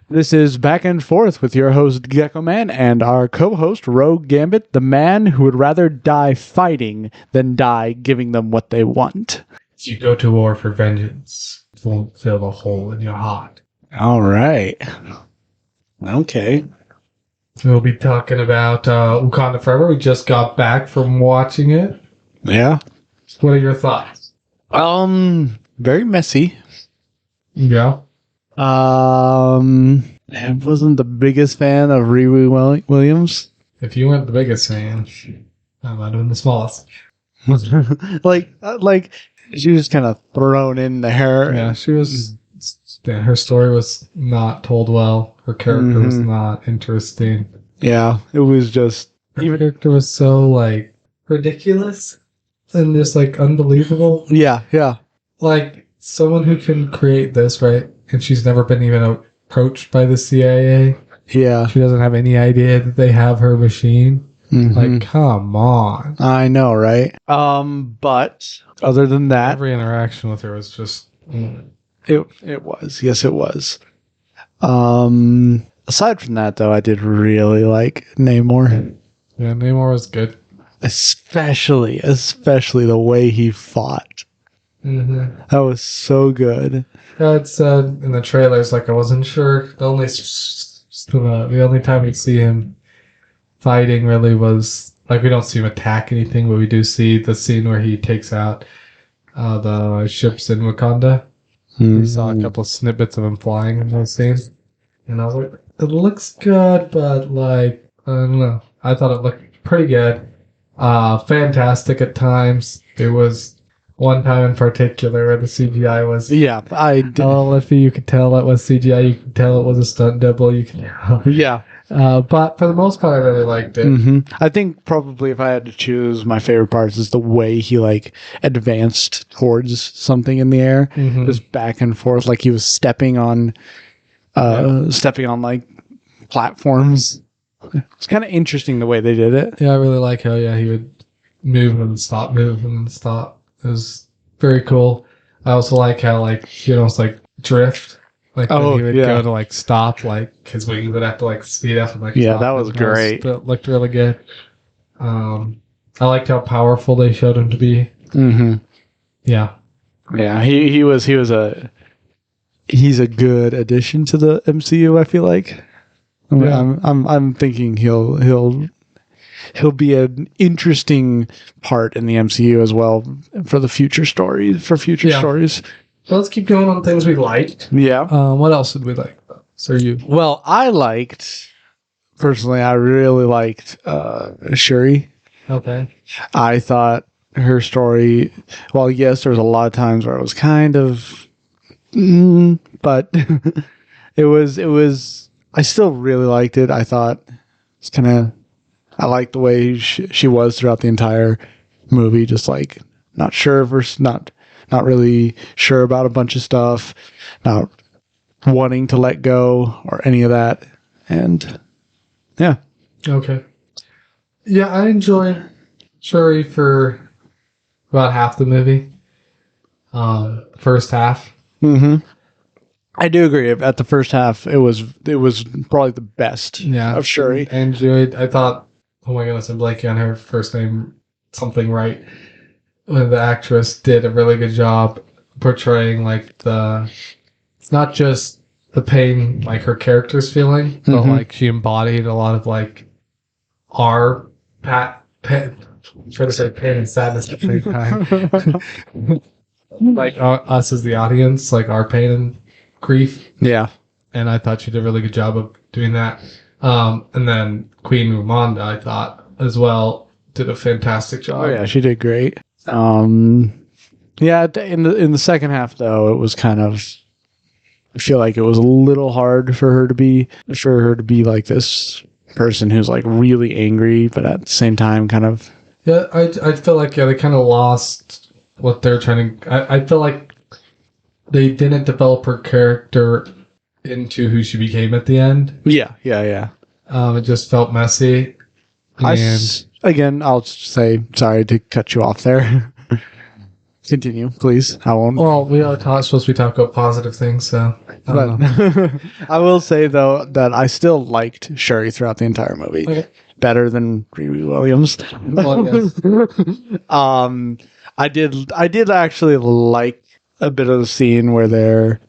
This is Back and Forth with your host, Gecko Man, and our co-host, Rogue Gambit, the man who would rather die fighting than die giving them what they want. If you go to war for vengeance, it won't fill a hole in your heart. All right. Okay. We'll be talking about Wakanda Forever. We just got back from watching it. Yeah. What are your thoughts? Very messy. Yeah. I wasn't the biggest fan of Riri Williams. If you weren't the biggest fan, I might have been the smallest. like she was kind of thrown in there. Yeah, she was. Yeah, her story was not told well. Her character was not interesting. Yeah, it was just. Her character was so ridiculous and just unbelievable. Yeah. Like someone who can create this, right? And she's never been even approached by the CIA. Yeah. She doesn't have any idea that they have her machine. Like, come on. I know, right? But other than that, every interaction with her was just... It was. Yes, it was. Aside from that, though, I did really like Namor. Yeah, Namor was good. Especially the way he fought. That was so good. Yeah, it said in the trailers, I wasn't sure. The only time we see him fighting really was, we don't see him attack anything, but we do see the scene where he takes out the ships in Wakanda. We saw a couple of snippets of him flying in those scenes. And I was like, it looks good, but I don't know. I thought it looked pretty good. Fantastic at times. There was one time in particular where the CGI was... Yeah, I did. Oh, if you could tell it was CGI, you could tell it was a stunt double, you could tell. Yeah. But for the most part, I really liked it. I think probably if I had to choose, my favorite parts is the way he advanced towards something in the air, just back and forth, like he was stepping on platforms. It's kind of interesting the way they did it. Yeah, I really like how he would move and stop, It was very cool. I also like how he would almost drift. When he would go to stop, his wings would have to speed up and stop. That was great. It looked really good. I liked how powerful they showed him to be. Yeah. Yeah, he's a good addition to the MCU, I feel like. I'm thinking he'll be an interesting part in the MCU as well for the future stories. Stories. So let's keep going on things we liked. Yeah. What else did we like? So you? Well, I really liked Shuri. Okay. I thought her story. Well, yes, there was a lot of times where it was kind of, but it was. I still really liked it. I thought it's kind of. I liked the way she was throughout the entire movie, just not sure versus not really sure about a bunch of stuff, not wanting to let go or any of that. And yeah. Okay. Yeah, I enjoyed Shuri for about half the movie. First half. I do agree. At the first half, it was probably the best of Shuri. I enjoyed. I thought, oh my goodness, I'm blanking on her first name, something right. When the actress did a really good job portraying it's not just the pain her character's feeling, but she embodied a lot of our try to say pain and sadness at the same time. Us as the audience, our pain and grief. Yeah. And I thought she did a really good job of doing that. And then Queen Ramonda, I thought as well, did a fantastic job. Oh yeah, she did great. In the second half though, it was kind of, I feel like it was a little hard for her to be like this person who's really angry, but at the same time kind of. Yeah, I feel like they kind of lost what they're trying to. I feel like they didn't develop her character into who she became at the end. Yeah. It just felt messy. Again, I'll say sorry to cut you off there. Continue, please. I won't. Well, we are supposed to be talking about positive things, so I don't know. But I will say though that I still liked Shuri throughout the entire movie. Okay. Better than Riri Williams. Well, yes. I did actually like a bit of the scene where they're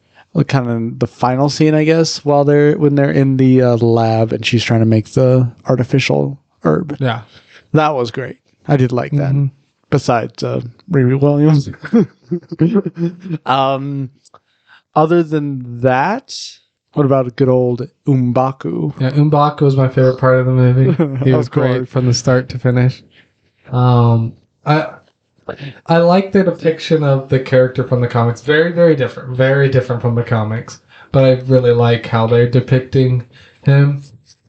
kind of the final scene, I guess, when they're in the lab and she's trying to make the artificial herb. Yeah. That was great. I did like that. Mhm. Besides Riri Williams. Other than that, what about a good old M'Baku? Yeah, M'Baku was my favorite part of the movie. He was Of course. great from the start to finish. I like the depiction of the character from the comics. Very, very different from the comics. But I really like how they're depicting him,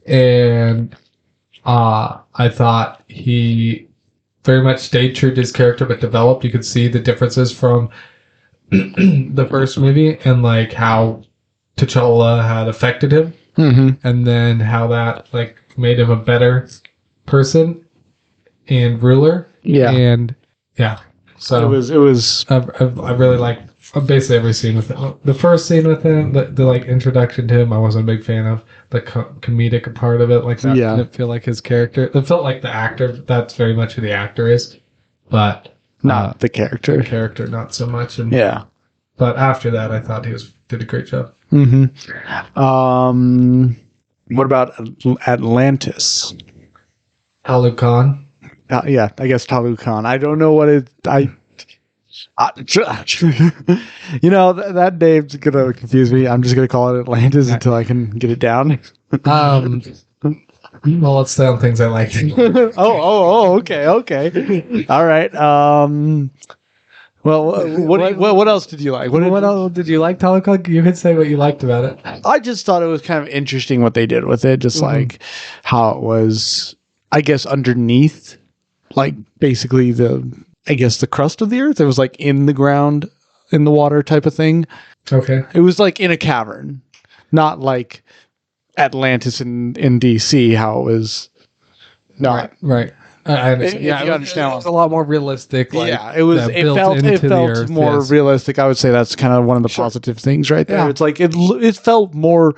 and I thought he very much stayed true to his character, but developed. You could see the differences from the first movie and like how T'Challa had affected him, and then how that like made him a better person and ruler. Yeah. And yeah, so It was I really like basically every scene with him. The first scene with him, the like introduction to him, I wasn't a big fan of the comedic part of it. Like that didn't feel like his character. It felt like the actor. That's very much who the actor is, but not the character. the character not so much. And Yeah. but after that, I thought he did a great job. What about Atlantis? Alu Khan. Yeah, I guess Talu Khan. I don't know what it. You know, that name's gonna confuse me. I'm just gonna call it Atlantis until I can get it down. Well, let's stay on things I like. Okay. All right. Well, what else did you like? What else did you like, Alu Khan? You could say what you liked about it. I just thought it was kind of interesting what they did with it. Just like how it was, I guess, underneath, like basically the crust of the earth. It was like in the ground, in the water type of thing. Okay. It was like in a cavern, not like Atlantis in DC. How it was not right. I understand. Yeah, you understand. It was a lot more realistic. Like, yeah, it was. It felt more realistic. I would say that's kind of one of the positive things right there. Yeah. It's like it felt more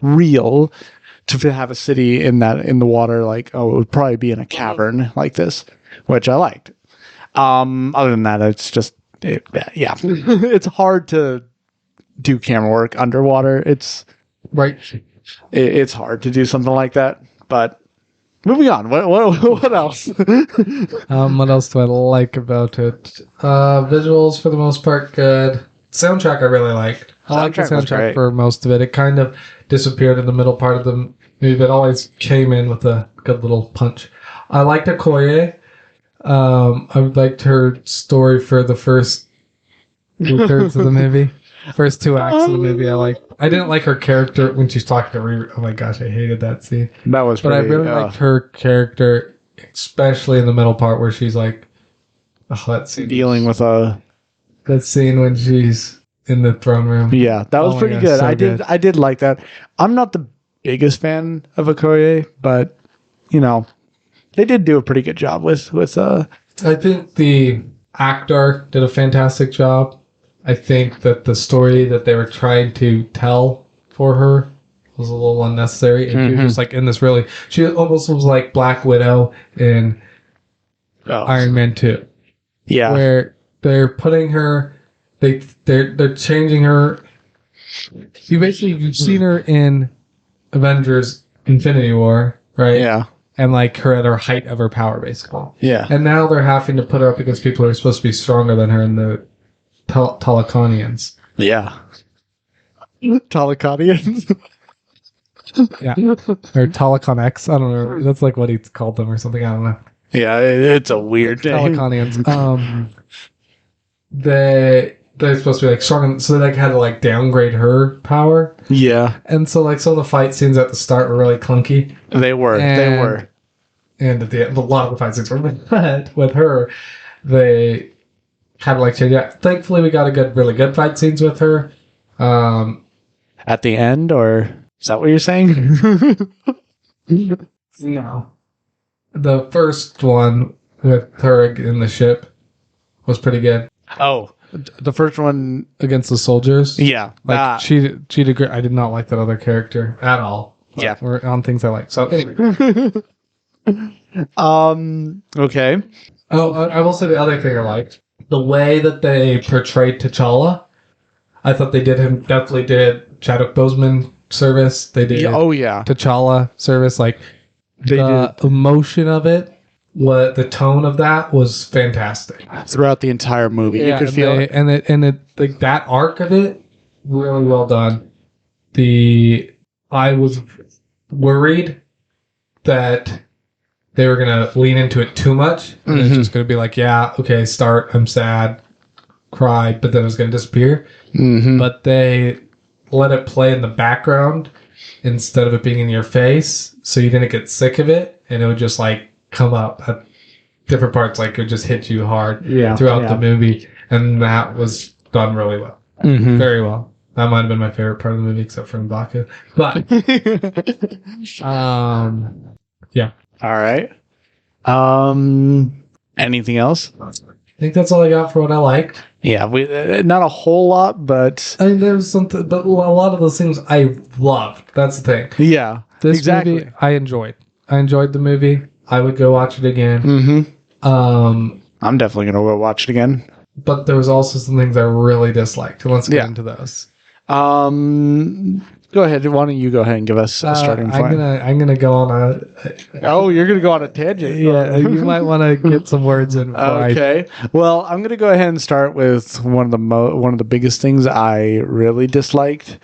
real to have a city in the water. Like, oh, it would probably be in a cavern like this, which I liked. Other than that, it's just yeah, it's hard to do camera work underwater. It's right. It's hard to do something like that. But moving on, what else? What else do I like about it? Visuals for the most part good. Soundtrack I really liked. I liked the soundtrack for most of it. It kind of disappeared in the middle part of the movie, but always came in with a good little punch. I liked Okoye. I liked her story for the first 2/3 of the movie. First 2 acts of the movie, I didn't like her character when she's talking to Riri. Oh my gosh, I hated that scene. That was But I really liked her character, especially in the middle part where she's like, oh, that scene. Dealing with that scene when she's in the throne room. Yeah, that was pretty good. So I did like that. I'm not the biggest fan of Okoye, but you know, they did do a pretty good job with I think the actor did a fantastic job. I think that the story that they were trying to tell for her was a little unnecessary. And she was just like in this she almost was like Black Widow in Iron Man 2. Yeah. Where they're putting her, they're changing her. You've seen her in Avengers Infinity War, right? Yeah. And like her at her height of her power, basically. Yeah. And now they're having to put her up against people who are supposed to be stronger than her in the Talakanians. Yeah. Talakanians. Yeah. Or Talakon X. I don't know. That's like what he called them or something. I don't know. Yeah, it's a weird name. Talakanians. They're supposed to be like strong, so they like had to like downgrade her power. Yeah. And so like some of the fight scenes at the start were really clunky. They were. And at the end, a lot of the fight scenes were bad with her. They had to like change that. Thankfully, we got really good fight scenes with her. At the end, or is that what you're saying? No. The first one with her in the ship was pretty good. Oh, the first one. against the soldiers. Yeah. Like she did great. I did not like that other character at all. But Yeah. we're on things I like. So anyway. Okay. Oh, I will say the other thing I liked the way that they portrayed T'Challa. I thought they definitely did Chadwick Boseman service. They did Oh yeah. T'Challa service. Like They the emotion of it, what the tone of that was fantastic. throughout the entire movie. You could feel it. and it like that arc of it, really well done. I was worried that they were gonna lean into it too much, and it's just gonna be like, yeah, okay, start, I'm sad, cry, but then it's gonna disappear. But they let it play in the background instead of it being in your face, so you didn't get sick of it, and it would just like come up at different parts, like it would just hit you hard throughout the movie, and that was done really well, very well. That might have been my favorite part of the movie, except for M'Baku. But yeah. All right. Anything else? I think that's all I got for what I liked. Yeah, we not a whole lot, but I mean, there's something, but a lot of those things I loved. That's the thing. yeah, This exactly. movie I enjoyed. I enjoyed the movie. I would go watch it again. I'm definitely gonna go watch it again. But there was also some things I really disliked. And let's get into those. Go ahead. Why don't you go ahead and give us a starting point? I'm gonna go on a. Oh, you're gonna go on a tangent. Yeah, you might want to get some words in. Okay. Well, I'm gonna go ahead and start with one of the biggest things I really disliked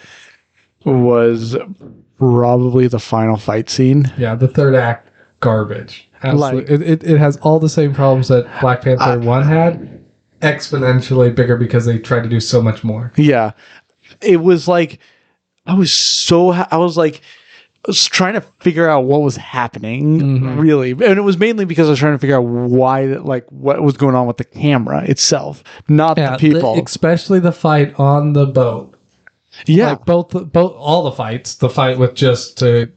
was probably the final fight scene. Yeah, the third act garbage. Absolutely. It has all the same problems that Black Panther 1 had, exponentially bigger because they tried to do so much more. Yeah. It was like I was trying to figure out what was happening, really. And it was mainly because I was trying to figure out what was going on with the camera itself, not the people. Especially the fight on the boat. Yeah. Like both all the fights. The fight with just the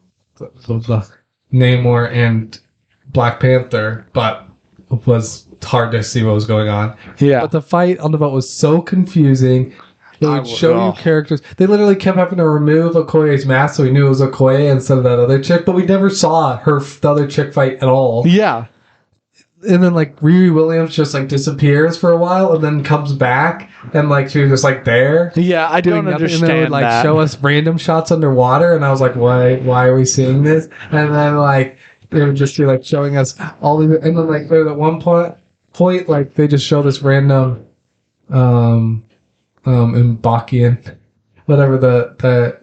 Namor and Black Panther, but it was hard to see what was going on. Yeah. But the fight on the boat was so confusing. They would show you characters. They literally kept having to remove Okoye's mask so we knew it was Okoye instead of that other chick, but we never saw the other chick fight at all. Yeah. And then like Riri Williams just like disappears for a while and then comes back and like she was just like there. Yeah, I don't understand and they would like show us random shots underwater and I was like, why are we seeing this? And then like they would just be like showing us all the and then like at one point like they just show this random Mbakian, whatever the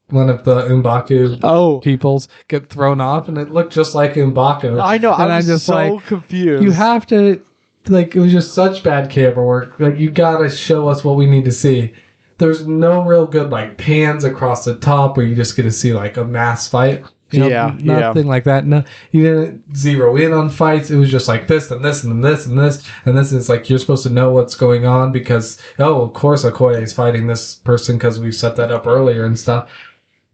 one of the M'Baku peoples get thrown off, and it looked just like M'Baku. I know, and I was just so like, confused. You have to, like, it was just such bad camera work. Like, you gotta show us what we need to see. There's no real good, like, pans across the top where you just get to see, like, a mass fight. You know, nothing like that. No, you didn't zero in on fights. It was just like this and this and this and this and this. Is like you're supposed to know what's going on because of course Okoye is fighting this person because we set that up earlier and stuff.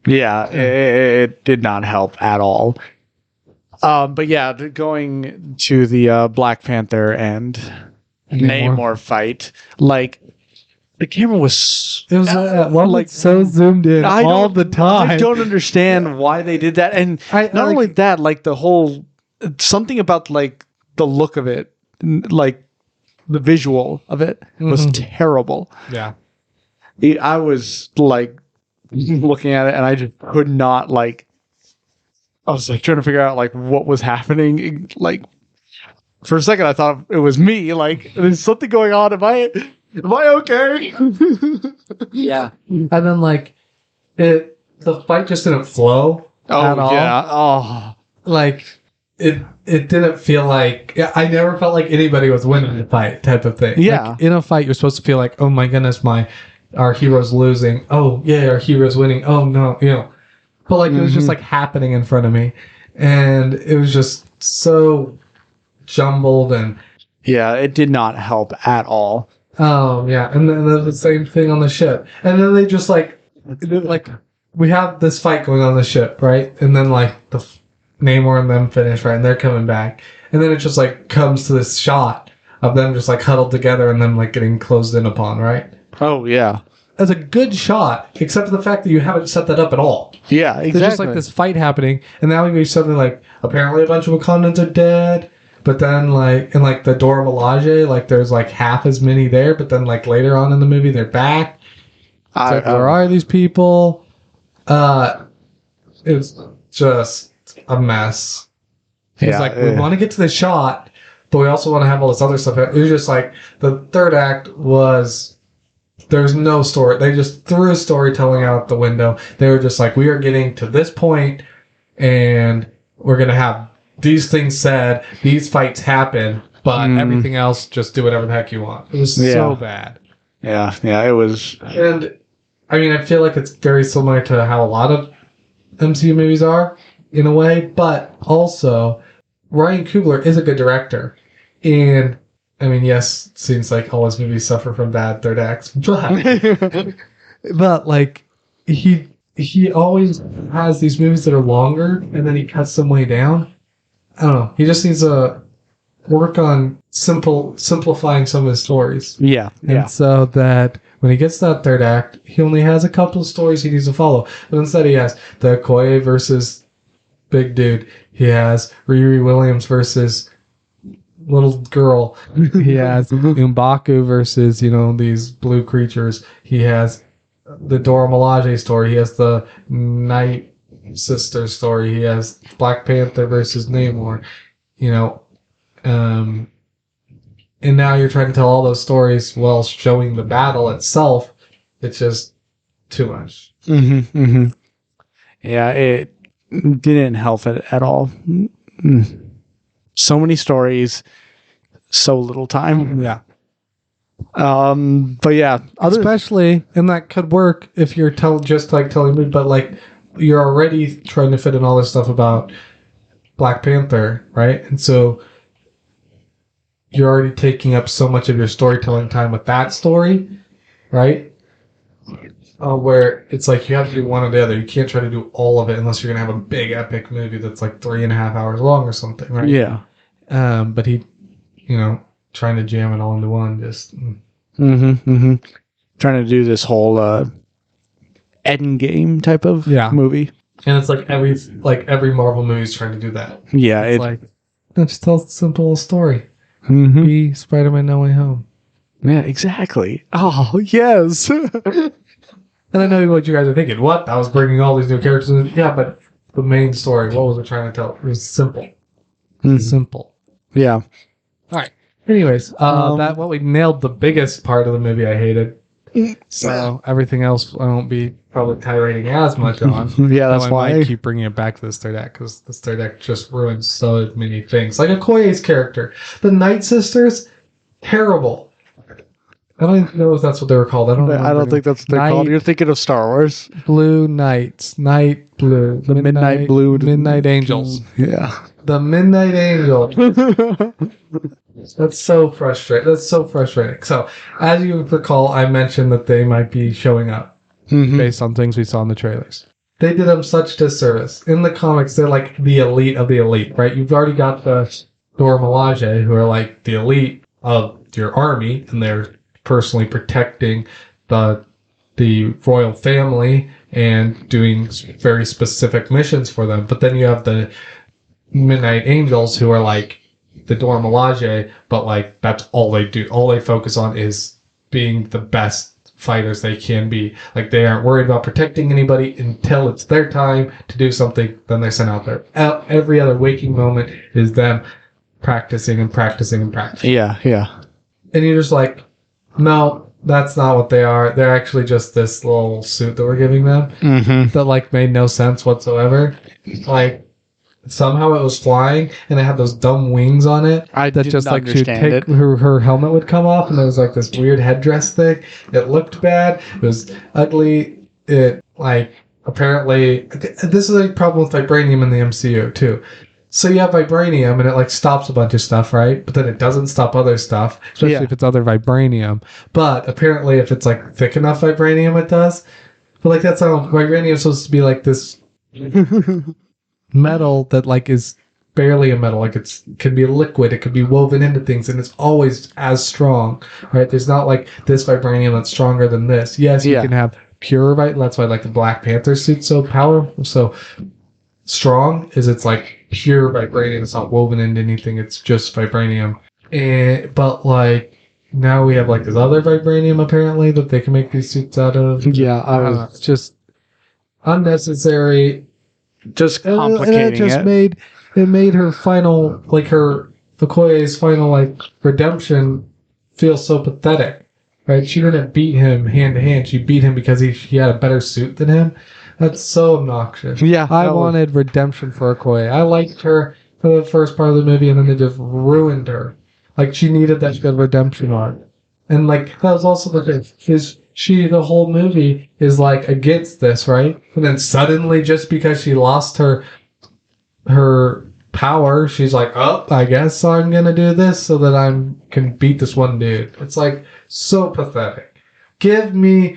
Yeah, it did not help at all. But yeah, going to the Black Panther and Namor fight, like. The camera was so zoomed in all the time. I don't understand why they did that, and not only that, like the whole something about like the look of it, like the visual of it was terrible. Yeah, I was like looking at it, and I just could not like. I was like trying to figure out like what was happening. Like for a second, I thought it was me. Like there's something going on. Am I okay? Yeah. And then like the fight just didn't flow at all. Yeah. Oh. Like it didn't feel like I never felt like anybody was winning the fight type of thing. Yeah. Like, in a fight you're supposed to feel like, oh my goodness, our hero's losing. Oh yeah, our hero's winning. Oh no, you know. But like it was just like happening in front of me. And it was just so jumbled and yeah, it did not help at all. Oh yeah, and then the same thing on the ship, and then they just like we have this fight going on the ship, right? And then like the Namor and them finish, right? And they're coming back, and then it just like comes to this shot of them just like huddled together and them like getting closed in upon, right? Oh yeah. That's a good shot, except for the fact that you haven't set that up at all. Yeah, exactly. There's just like this fight happening, and now we something like apparently a bunch of Wakandans are dead, but then like in like the Dora Milaje, like there's like half as many there, but then like later on in the movie they're back. It's like, where are these people? It's just a mess. He's like, we want to get to the shot, but we also want to have all this other stuff. It was just like the third act was. There's no story. They just threw storytelling out the window. They were just like, we are getting to this point, and we're going to have these things said, these fights happen, but everything else, just do whatever the heck you want. It was so bad. Yeah, it was. And, I mean, I feel like it's very similar to how a lot of MCU movies are, in a way, but also, Ryan Coogler is a good director. And I mean, yes, it seems like all his movies suffer from bad third acts, but like he always has these movies that are longer, and then he cuts them way down. I don't know. He just needs to work on simplifying some of his stories. Yeah. And so that when he gets to that third act, he only has a couple of stories he needs to follow. But instead, he has the Okoye versus Big Dude. He has Riri Williams versus little girl. He has M'Baku versus, these blue creatures. He has the Dora Milaje story. He has the Night Sister story. He has Black Panther versus Namor. And now you're trying to tell all those stories while showing the battle itself. It's just too much. Yeah, it didn't help it at all. So many stories, so little time. Yeah. But yeah, especially, and that could work if you're telling me, but like you're already trying to fit in all this stuff about Black Panther, right? And so you're already taking up so much of your storytelling time with that story, right? Where it's like you have to do one or the other. You can't try to do all of it unless you're gonna have a big epic movie that's like 3.5 hours long or something, right? Yeah. But he, trying to jam it all into one, just trying to do this whole Endgame type of movie. And it's like every Marvel movie is trying to do that. Yeah, it's like just tell a simple story. Be Spider-Man No Way Home. Yeah, exactly. Oh yes. And I know what you guys are thinking. What? I was bringing all these new characters in. Yeah, but the main story, what was it trying to tell? It was simple. Simple. Yeah. All right. Anyways, what we nailed the biggest part of the movie I hated. So everything else I won't be probably tirading as much on. Yeah, that's why I might keep bringing it back to this third act, because this third act just ruins so many things. Like Okoye's character, the Night Sisters, terrible. I don't even know if that's what they were called. I don't think that's what they're called. You're thinking of Star Wars. Blue Knights. Night Blue. The Midnight Blue. Midnight Angels. Yeah. The Midnight Angels. That's so frustrating. So, as you recall, I mentioned that they might be showing up based on things we saw in the trailers. They did them such disservice. In the comics, they're like the elite of the elite, right? You've already got the Dora Milaje, who are like the elite of your army, and they're personally protecting the royal family and doing very specific missions for them. But then you have the Midnight Angels, who are like the Dora Milaje, but like that's all they do. All they focus on is being the best fighters they can be. Like they aren't worried about protecting anybody until it's their time to do something. Then they're sent out there. Every other waking moment is them practicing and practicing and practicing. Yeah. And you're just like, no, that's not what they are. They're actually just this little suit that we're giving them that like made no sense whatsoever. Like somehow it was flying and it had those dumb wings on it. That just like she'd take her helmet would come off and there was like this weird headdress thing. It looked bad. It was ugly. It like apparently this is a problem with vibranium in the MCU too. So you have vibranium and it like stops a bunch of stuff, right? But then it doesn't stop other stuff, especially if it's other vibranium. But apparently if it's like thick enough vibranium, it does. But like that's how vibranium is supposed to be, like this metal that like is barely a metal. Like it can be liquid, it could be woven into things, and it's always as strong, right? There's not like this vibranium that's stronger than this. Yes, you Yeah. can have pure vibration. That's why like the Black Panther suit's so powerful, so strong. Is it's like pure vibranium. It's not woven into anything. It's just vibranium. But like now we have like this other vibranium apparently that they can make these suits out of. Yeah, I don't know. It's just unnecessary. just And complicating it just it. made her final, like her Okoye's final like redemption feel so pathetic, right? She didn't beat him hand to hand. She beat him because he had a better suit than him. That's so obnoxious. Yeah, I that was- wanted redemption for Okoye. I liked her for the first part of the movie, and then they just ruined her. Like she needed that good redemption arc, and like that was also the thing. Is she the whole movie is like against this, right? And then suddenly, just because she lost her power, she's like, oh, I guess I'm gonna do this so that I can beat this one dude. It's like so pathetic. Give me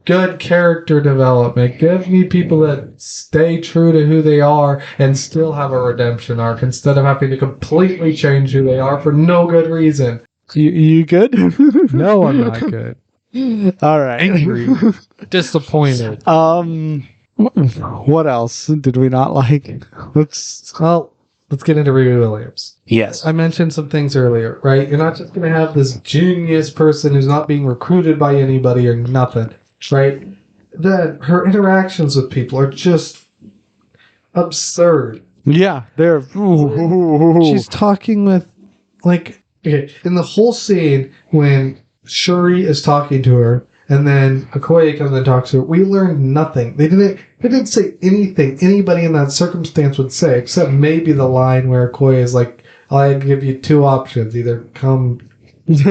good character development. Give me people that stay true to who they are and still have a redemption arc instead of having to completely change who they are for no good reason. You good? No, I'm not good. All right. Angry. Disappointed. What else did we not like? Let's get into Riri Williams. Yes. I mentioned some things earlier, right? You're not just going to have this genius person who's not being recruited by anybody or nothing, right? Then her interactions with people are just absurd. Yeah, they're. She's talking with, like, okay, in the whole scene when Shuri is talking to her, and then Okoye comes and talks to her, we learned nothing. They didn't say anything anybody in that circumstance would say, except maybe the line where Okoye is like, I give you two options, either come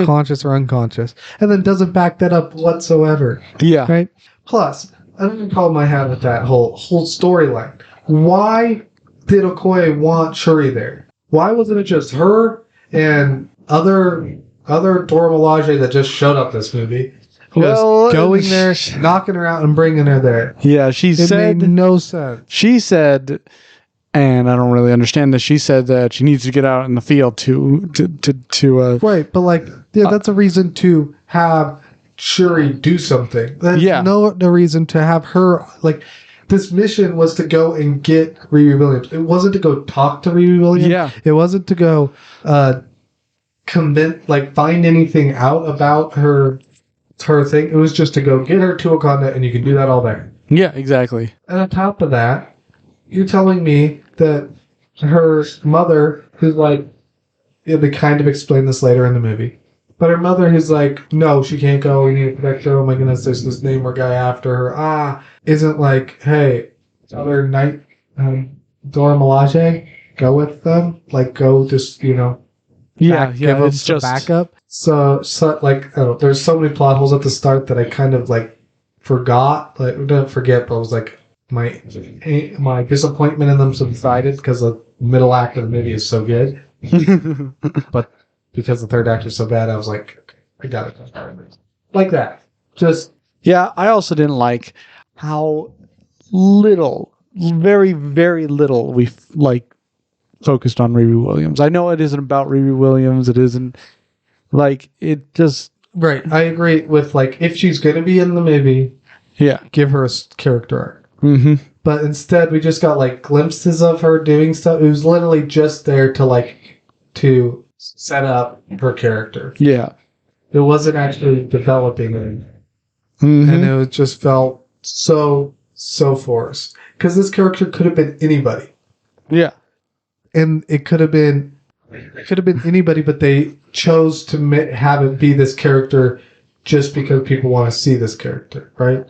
conscious or unconscious, and then doesn't back that up whatsoever. Yeah. Right? Plus, I don't even call my hat with that whole storyline. Why did Okoye want Shuri there? Why wasn't it just her and other Dora Milaje that just showed up this movie? Well, Going there, knocking her out, and bringing her there. Yeah, she It said. made no sense. She said, and I don't really understand this. She said that she needs to get out in the field to Right, but like, yeah, that's a reason to have Shuri do something. That's Yeah. no reason to have her, like, this mission was to go and get Riri Williams. It wasn't to go talk to Riri Williams. Yeah. It wasn't to go find anything out about her thing. It was just to go get her to Wakanda, and you can do that all there. Yeah, exactly. And on top of that, you're telling me that her mother, who's like, yeah, they kind of explain this later in the movie, but her mother who's like, no, she can't go, we need to protect her, oh my goodness, there's this Namor guy after her, isn't like, hey, other night, Dora Milaje, go with them, like, go just, give them it's some just backup. So like, I don't know, there's so many plot holes at the start that I kind of like forgot. Like, didn't forget, but I was like, my disappointment in them subsided because the middle act of the movie is so good. But because the third act is so bad, I was like, okay, I got it. Like that. Just Yeah, I also didn't like how little, very, very little we focused on Riri Williams. I know it isn't about Riri Williams. It isn't like it just. right. I agree with like if she's gonna be in the movie, Yeah. give her a character arc. Mm-hmm. But instead, we just got like glimpses of her doing stuff. It was literally just there to set up her character. Yeah. It wasn't actually developing it. Mm-hmm. And it just felt so forced. Because this character could have been anybody. Yeah. And it could have been anybody, but they chose to have it be this character just because people want to see this character, right?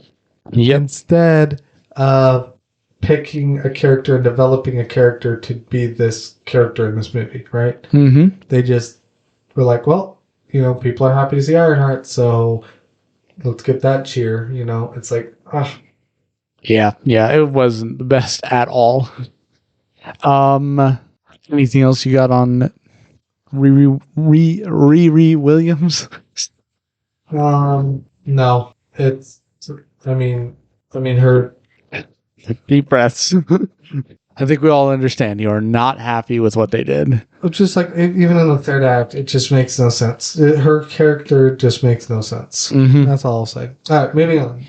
Yep. Instead of picking a character and developing a character to be this character in this movie, right? Mm-hmm. They just were like, well, people are happy to see Ironheart, so let's get that cheer. It's like, Yeah. Yeah. It wasn't the best at all. Anything else you got on Riri Williams? no, it's. I mean, her. Deep breaths. I think we all understand you are not happy with what they did. It's just like, even in the third act, it just makes no sense. Her character just makes no sense. Mm-hmm. That's all I'll say. All right, moving on.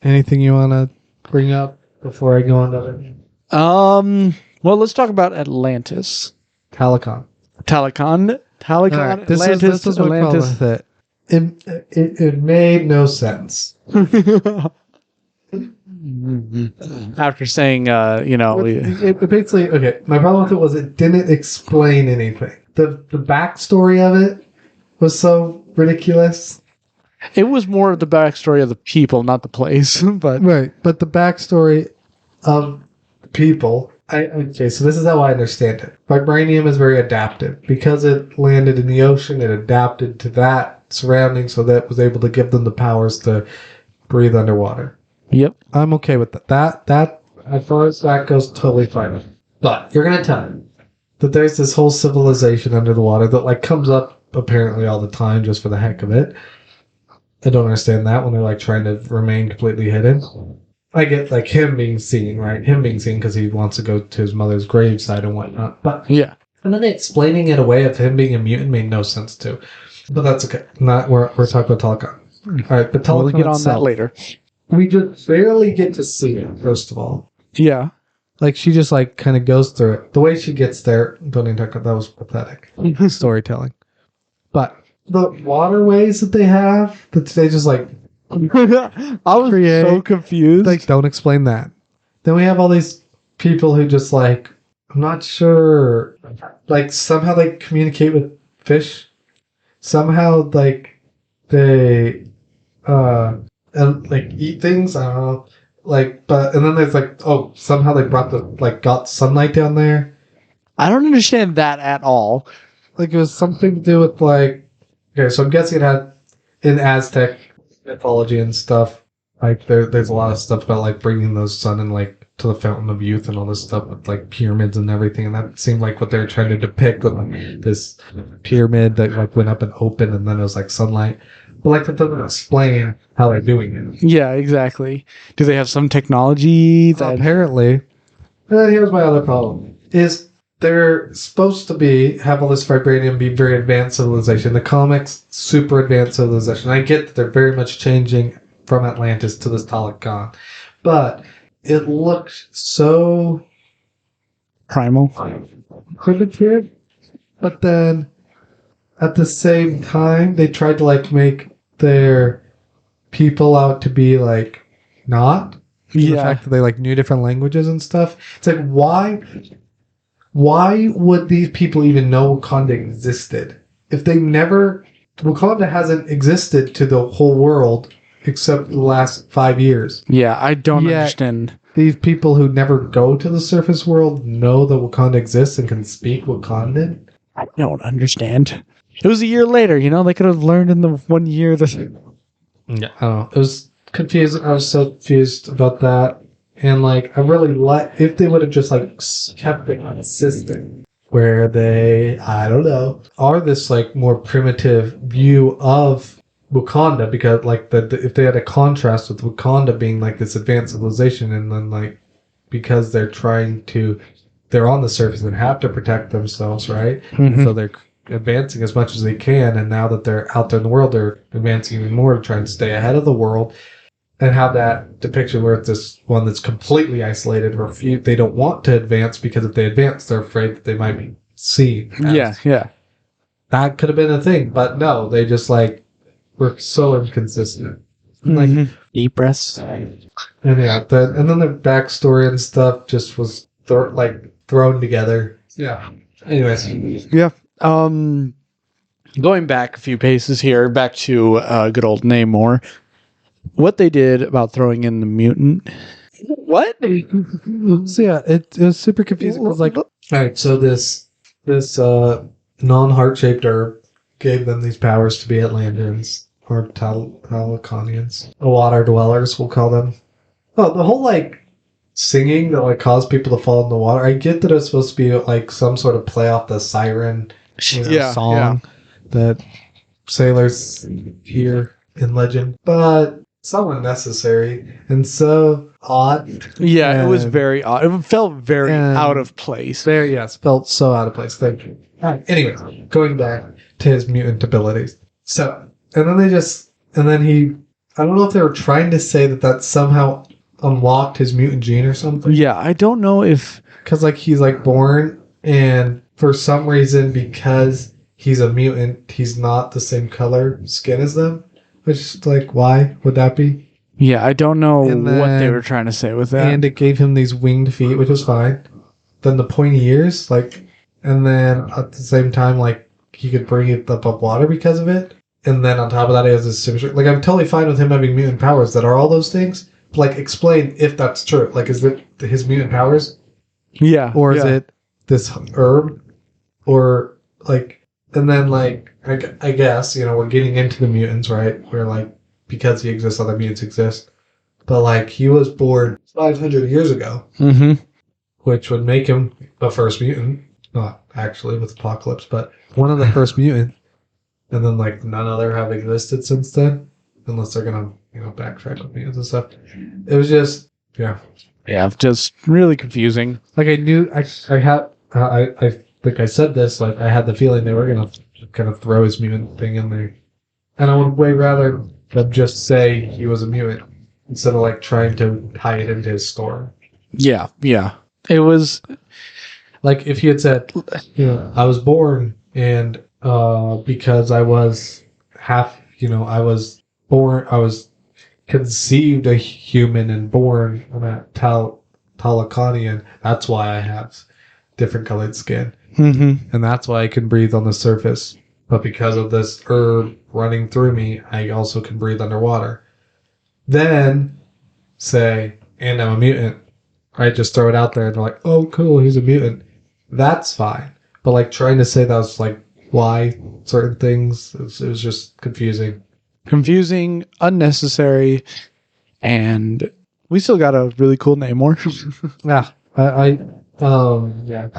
Anything you want to bring up before I go on to it? Well, let's talk about Atlantis. Talicon. Talicon. All right, this Atlantis. is my problem with it. It made no sense. After saying, It basically, okay, my problem with it was it didn't explain anything. The backstory of it was so ridiculous. it was more of the backstory of the people, not the place. But Right, but the backstory of the people. Okay, so this is how I understand it. Vibranium is very adaptive. Because it landed in the ocean, it adapted to that surrounding so that it was able to give them the powers to breathe underwater. yep. I'm okay with that. That as far as that goes, totally fine. But you're gonna tell me that there's this whole civilization under the water that like comes up apparently all the time just for the heck of it. I don't understand that when they're like trying to remain completely hidden. I get like him being seen, right? Him being seen because he wants to go to his mother's graveside and whatnot. But Yeah. and then explaining it away of him being a mutant made no sense too. But that's okay. Not we're talking about Telecom. All right, but Telecom We'll get on that itself, later. we just barely get to see it. First of all, Yeah. like she just like kind of goes through it. The way she gets there, don't even talk about that was pathetic storytelling. But the waterways that they have, that they just like I was create, so confused. like don't explain that. Then we have all these people who just like I'm not sure, like somehow they communicate with fish. Somehow like they and like eat things. I don't know. Like, but and then there's like, oh, somehow they brought the like got sunlight down there. I don't understand that at all. Like it was something to do with like, okay, so I'm guessing it had in Aztec mythology and stuff. Like there's a lot of stuff about like bringing the sun and like to the fountain of youth and all this stuff with like pyramids and everything. And that seemed like what they were trying to depict with like, this pyramid that like went up and opened and then it was like sunlight. But like that doesn't explain how they're doing it. Yeah, exactly. Do they have some technology that Apparently. Here's my other problem. Is they're supposed to be have all this vibranium be very advanced civilization. The comics, super advanced civilization. I get that they're very much changing from Atlantis to this Talicon. But it looks so primal? primitive. But then at the same time they tried to like make their people out to be like not. The fact that they like knew different languages and stuff. It's like why would these people even know Wakanda existed? If they never Wakanda hasn't existed to the whole world except the last 5 years. Yeah, I don't Yet, understand. These people who never go to the surface world know that Wakanda exists and can speak Wakandan. I don't understand. It was a year later, they could have learned in the 1 year that. Yeah, I don't know. It was confusing. I was so confused about that. And like, I really like if they would have just like kept it consistent, where they, I don't know, are this like more primitive view of Wakanda, because like if they had a contrast with Wakanda being like this advanced civilization, and then like because they're on the surface and have to protect themselves, right? Mm-hmm. So they're advancing as much as they can, and now that they're out there in the world, they're advancing even more to try and stay ahead of the world. And have that depiction where it's this one that's completely isolated, or they don't want to advance because if they advance, they're afraid that they might be seen. Yeah. That could have been a thing, but no, they just like were so inconsistent. Mm-hmm. Like deep breaths. And yeah, and then the backstory and stuff just was thrown together. Yeah. Anyways. Yeah. Going back a few paces here, back to good old Namor. What they did about throwing in the mutant. What? So yeah, it was super confusing. It was like, all right, so this non-heart-shaped herb gave them these powers to be Atlanteans or Taliconians, water dwellers, we'll call them. Oh, the whole like singing that like caused people to fall in the water. I get that it's supposed to be like some sort of play off the siren song that sailors hear in legend, but so unnecessary and so odd. Yeah, it was And very odd. It felt very and out of place. There, yes, felt so out of place. Thank you. Anyway, going back to his mutant abilities. So, and then I don't know if they were trying to say that somehow unlocked his mutant gene or something. Yeah, I don't know if Because, like, he's, like, born, and for some reason, because he's a mutant, he's not the same color skin as them. Which, like, why would that be? I don't know And what they then- were trying to say with that. And it gave him these winged feet, which was fine. Then the pointy ears, like, and then at the same time, like, he could breathe above water because of it. And then on top of that, he has this symmetry. Like, I'm totally fine with him having mutant powers that are all those things. But, like, explain if that's true. Like, is it his mutant powers? Yeah. Or is it this herb? Or, like, and then, like, I guess, you know, we're getting into the mutants, right? Where, like, because he exists, other mutants exist. But, like, he was born 500 years ago. Mm-hmm. Which would make him the first mutant. Not actually with Apocalypse, but one of the first mutant. And then, like, none other have existed since then. Unless they're gonna, you know, backtrack with mutants and stuff. It was just, yeah. Yeah, just really confusing. Like, I knew, I think I said this, like, I had the feeling they were gonna kind of throw his mutant thing in there. And I would way rather them just say he was a mutant instead of, like, trying to tie it into his story. Yeah. It was like if you had said, you know, I was born and because I was half, you know, I was conceived a human and born at Talakanian. That's why I have different colored skin, and that's why I can breathe on the surface. But because of this herb running through me, I also can breathe underwater. Then say, and I'm a mutant. Right, just throw it out there and they're like, oh, cool, he's a mutant. That's fine. But, like, trying to say that was, like, why certain things, it was just confusing. Confusing, unnecessary, and we still got a really cool Namor. Yeah, yeah.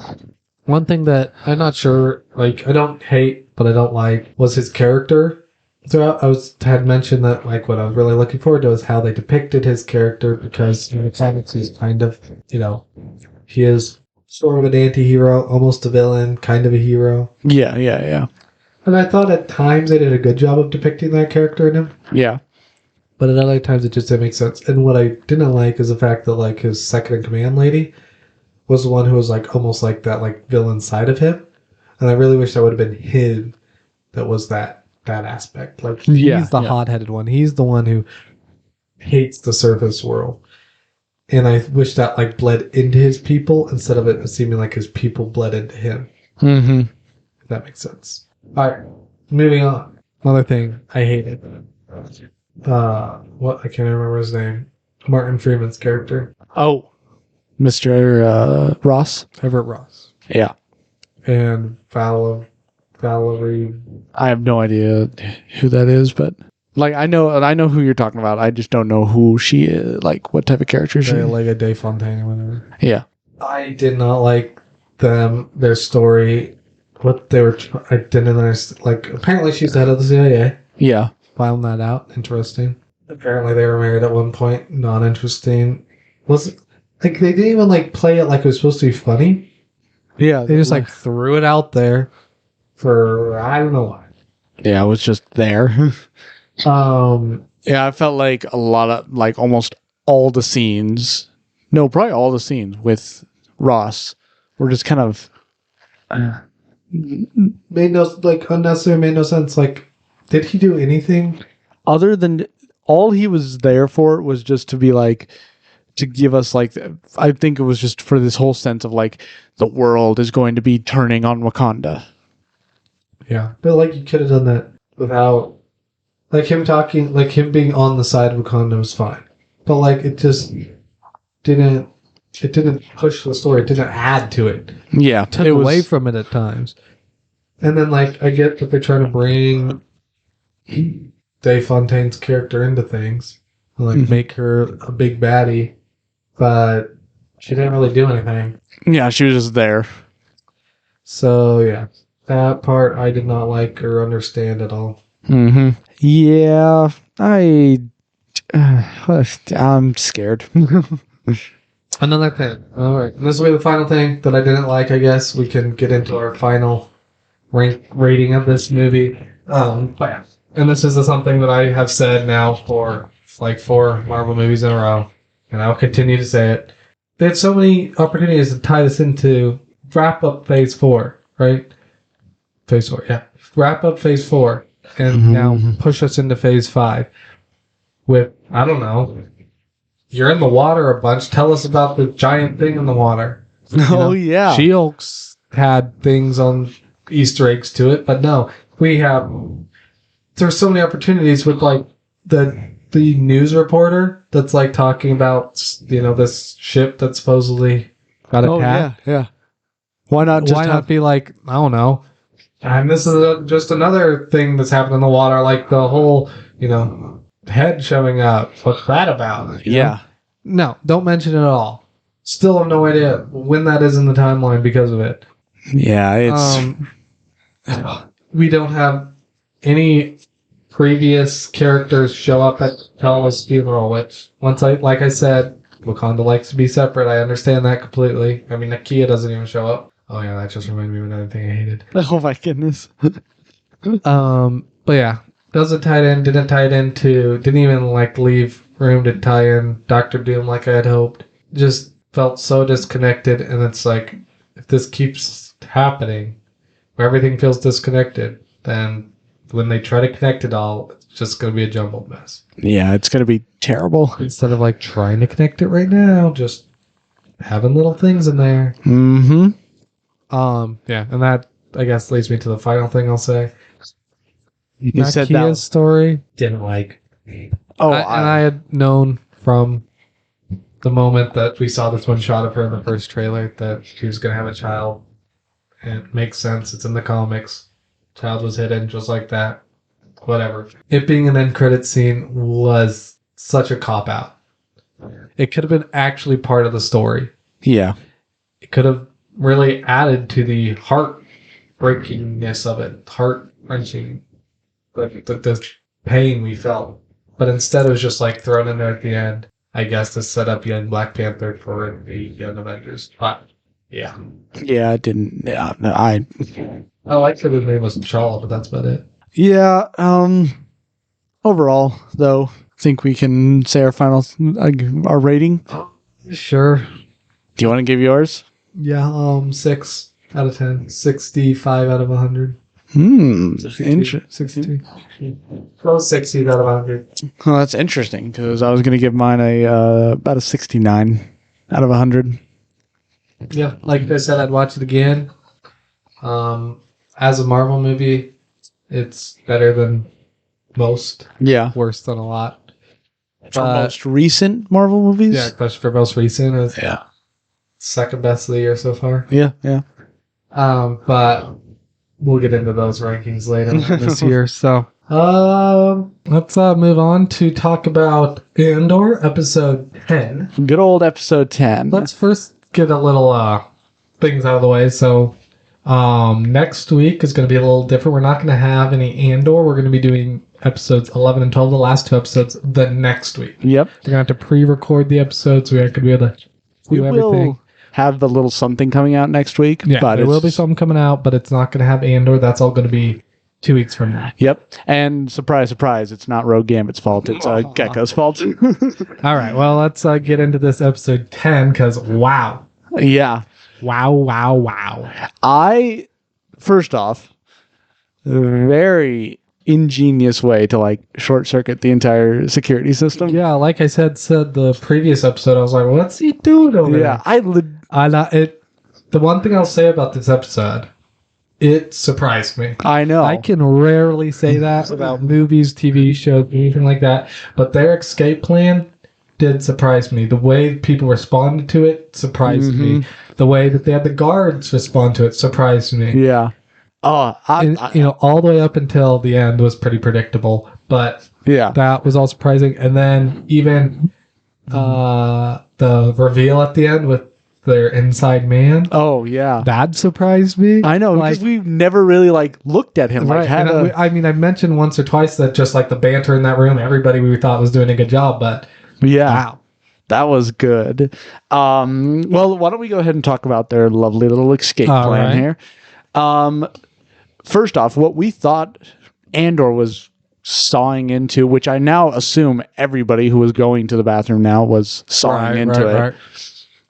One thing that I'm not sure, like, I don't hate, but I don't like, was his character. So had mentioned that, like, what I was really looking forward to is how they depicted his character, because in the comics he's kind of, you know, he is sort of an anti-hero, almost a villain, kind of a hero. Yeah. And I thought at times they did a good job of depicting that character in him. Yeah. But at other times it just didn't make sense. And what I didn't like is the fact that, like, his second in command lady was the one who was, like, almost like that, like, villain side of him. And I really wish that would have been him that was that aspect. Like, he's the hot-headed one. He's the one who hates the surface world. And I wish that, like, bled into his people instead of it seeming like his people bled into him. Mm-hmm. If that makes sense. Alright, moving on. Another thing I hated. What? I can't remember his name. Martin Freeman's character. Oh, Mr. Ross. Everett Ross. Yeah. And Valerie. I have no idea who that is, but like I know who you're talking about. I just don't know who she is, like what type of character she is. Like a Dave Fontaine or whatever. Yeah. I did not like their story, what they were. I didn't understand. Like, apparently she's the head of the CIA. Yeah. Found that out. Interesting. Apparently they were married at one point. Not interesting. Was it, like, they didn't even, like, play it like it was supposed to be funny. Yeah. They just, like, threw it out there for, I don't know why. Yeah, it was just there. Yeah, I felt like a lot of, like, almost all the scenes, no, probably all the scenes with Ross were just kind of made no, like, unnecessary, made no sense. Like, did he do anything? Other than all he was there for was just to be like, to give us, like, I think it was just for this whole sense of, like, the world is going to be turning on Wakanda. Yeah. But, like, you could have done that without, like, him talking, like, him being on the side of Wakanda was fine. But, like, it just didn't push the story. It didn't add to it. Yeah. It took away from it at times. And then, like, I get that they're trying to bring Dave Fontaine's character into things. And, like, make her a big baddie. But she didn't really do anything. Yeah, she was just there. So, yeah. That part I did not like or understand at all. Mm-hmm. Yeah, I'm scared. Another thing. All right. This will be the final thing that I didn't like, I guess. We can get into our final rating of this movie. But yeah. And this is something that I have said now for like 4 Marvel movies in a row. And I'll continue to say it. They had so many opportunities to tie this into wrap up phase 4, right? Phase 4, yeah. Wrap up phase 4. And now push us into phase 5. With, I don't know, you're in the water a bunch. Tell us about the giant thing in the water. Oh, yeah. She-Hulk's had things on Easter eggs to it, but no. There's so many opportunities with, like, the news reporter that's, like, talking about, this ship that supposedly got attacked. Yeah. Why not be like, I don't know. And this is just another thing that's happened in the water, like the whole, head showing up. What's that about? Yeah. No, don't mention it at all. Still have no idea when that is in the timeline because of it. Yeah, it's... we don't have any previous characters show up at T'Challa's funeral, which, like I said, Wakanda likes to be separate. I understand that completely. I mean, Nakia doesn't even show up. Oh yeah, that just reminded me of another thing I hated. Oh my goodness. But yeah, didn't tie it into, didn't even leave room to tie in Doctor Doom like I had hoped. Just felt so disconnected, and it's like, if this keeps happening, where everything feels disconnected, then when they try to connect it all, it's just going to be a jumbled mess. Yeah, it's going to be terrible. Instead of trying to connect it right now, just having little things in there. Mm-hmm. Yeah, and that, I guess, leads me to the final thing I'll say. You said Nakia's story didn't like. Oh, I had known from the moment that we saw this one shot of her in the first trailer that she was going to have a child. And it makes sense. It's in the comics. Child was hidden just like that. Whatever. It being an end credit scene was such a cop-out. It could have been actually part of the story. Yeah. It could have really added to the heartbreakingness of it. Heart-wrenching. The pain we felt. But instead it was just thrown in there at the end. I guess to set up young Black Panther for the Young Avengers. But, yeah. Yeah, it didn't. Yeah, no, I liked that his name was T'Challa, but that's about it. Yeah. Overall, though, I think we can say our rating. Sure. Do you want to give yours? Yeah. 6 out of 10. 65 out of 100. Interesting. 62. Close 60 out of 100. Well, that's interesting because I was going to give mine about a 69 out of 100. Yeah, like I said, I'd watch it again. As a Marvel movie, it's better than most. Yeah. Worse than a lot. For most recent Marvel movies? Yeah, especially for most recent. It's yeah. Second best of the year so far. Yeah. But we'll get into those rankings later this year. So, let's move on to talk about Andor, episode 10. Good old episode 10. Let's first get a little things out of the way. So, next week is going to be a little different. We're not going to have any Andor. We're going to be doing episodes 11 and 12, the last 2 episodes, the next week. Yep. We're going to have to pre-record the episodes. We are going to be able to do everything. Will have the little something coming out next week. Yeah, but there will be something coming out, but it's not going to have Andor. That's all going to be 2 weeks from now. Yep. And surprise, surprise, it's not Rogue Gambit's fault. It's Gecko's fault. All right. Well, let's get into this episode 10 because wow. Yeah. Wow. First off, very ingenious way to short circuit the entire security system. Yeah, like I said the previous episode, I was like, what's he doing over there? Yeah, the one thing I'll say about this episode, it surprised me. I know. I can rarely say that about movies, TV shows, anything like that, but their escape plan did surprise me. The way people responded to it surprised me. The way that they had the guards respond to it surprised me. Yeah. Oh, all the way up until the end was pretty predictable, but yeah, that was all surprising. And then even the reveal at the end with their inside man. Oh yeah, That surprised me. I know, because we never really like looked at him. Like, Right. I mean, I mentioned once or twice that just like the banter in that room, everybody we thought was doing a good job, but yeah, wow. that was good. Well, why don't we go ahead and talk about their lovely little escape All plan right. here? First off, what we thought Andor was sawing into, which I now assume everybody who was going to the bathroom now was sawing into it.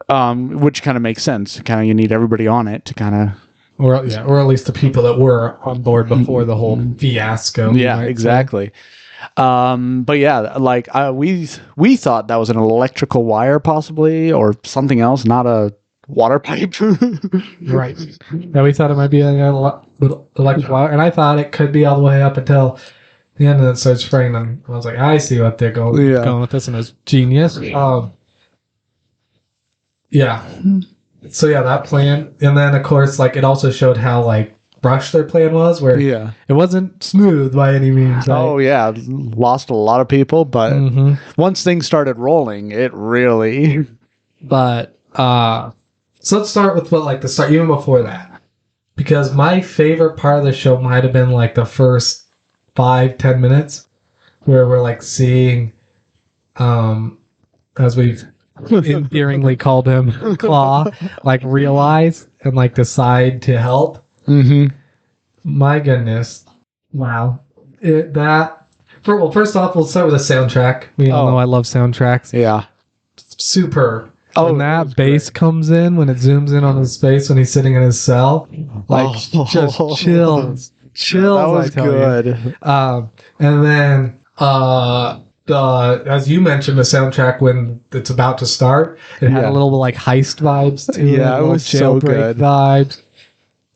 Which kind of makes sense. Kind of, you need everybody on it to kind of, or at least the people that were on board before the whole fiasco. Yeah, exactly. But yeah, like we thought that was an electrical wire possibly, or something else, not a water pipe. Right. Yeah, we thought it might be an electric wire, and I thought it could be all the way up until the end, and it started spraying. And I was like, I see what they're going with this, and it's genius. Yeah. So yeah, that plan, and then of course, like it also showed how like rushed their plan was, where it wasn't smooth by any means. Right? Oh yeah, lost a lot of people, but once things started rolling, it really. But so let's start with what like the start, even before that, because my favorite part of the show might have been like the first 5-10 minutes, where we're like seeing, as we've endearingly called him, Claw, like realize and like decide to help. My goodness, wow! First off, we'll start with the soundtrack. We all know I love soundtracks. Yeah, superb. When that bass comes in, when it zooms in on his face when he's sitting in his cell, like just chills. That was good. And then as you mentioned, the soundtrack when it's about to start, it had a little like heist vibes too. Yeah, it was so good. Vibes.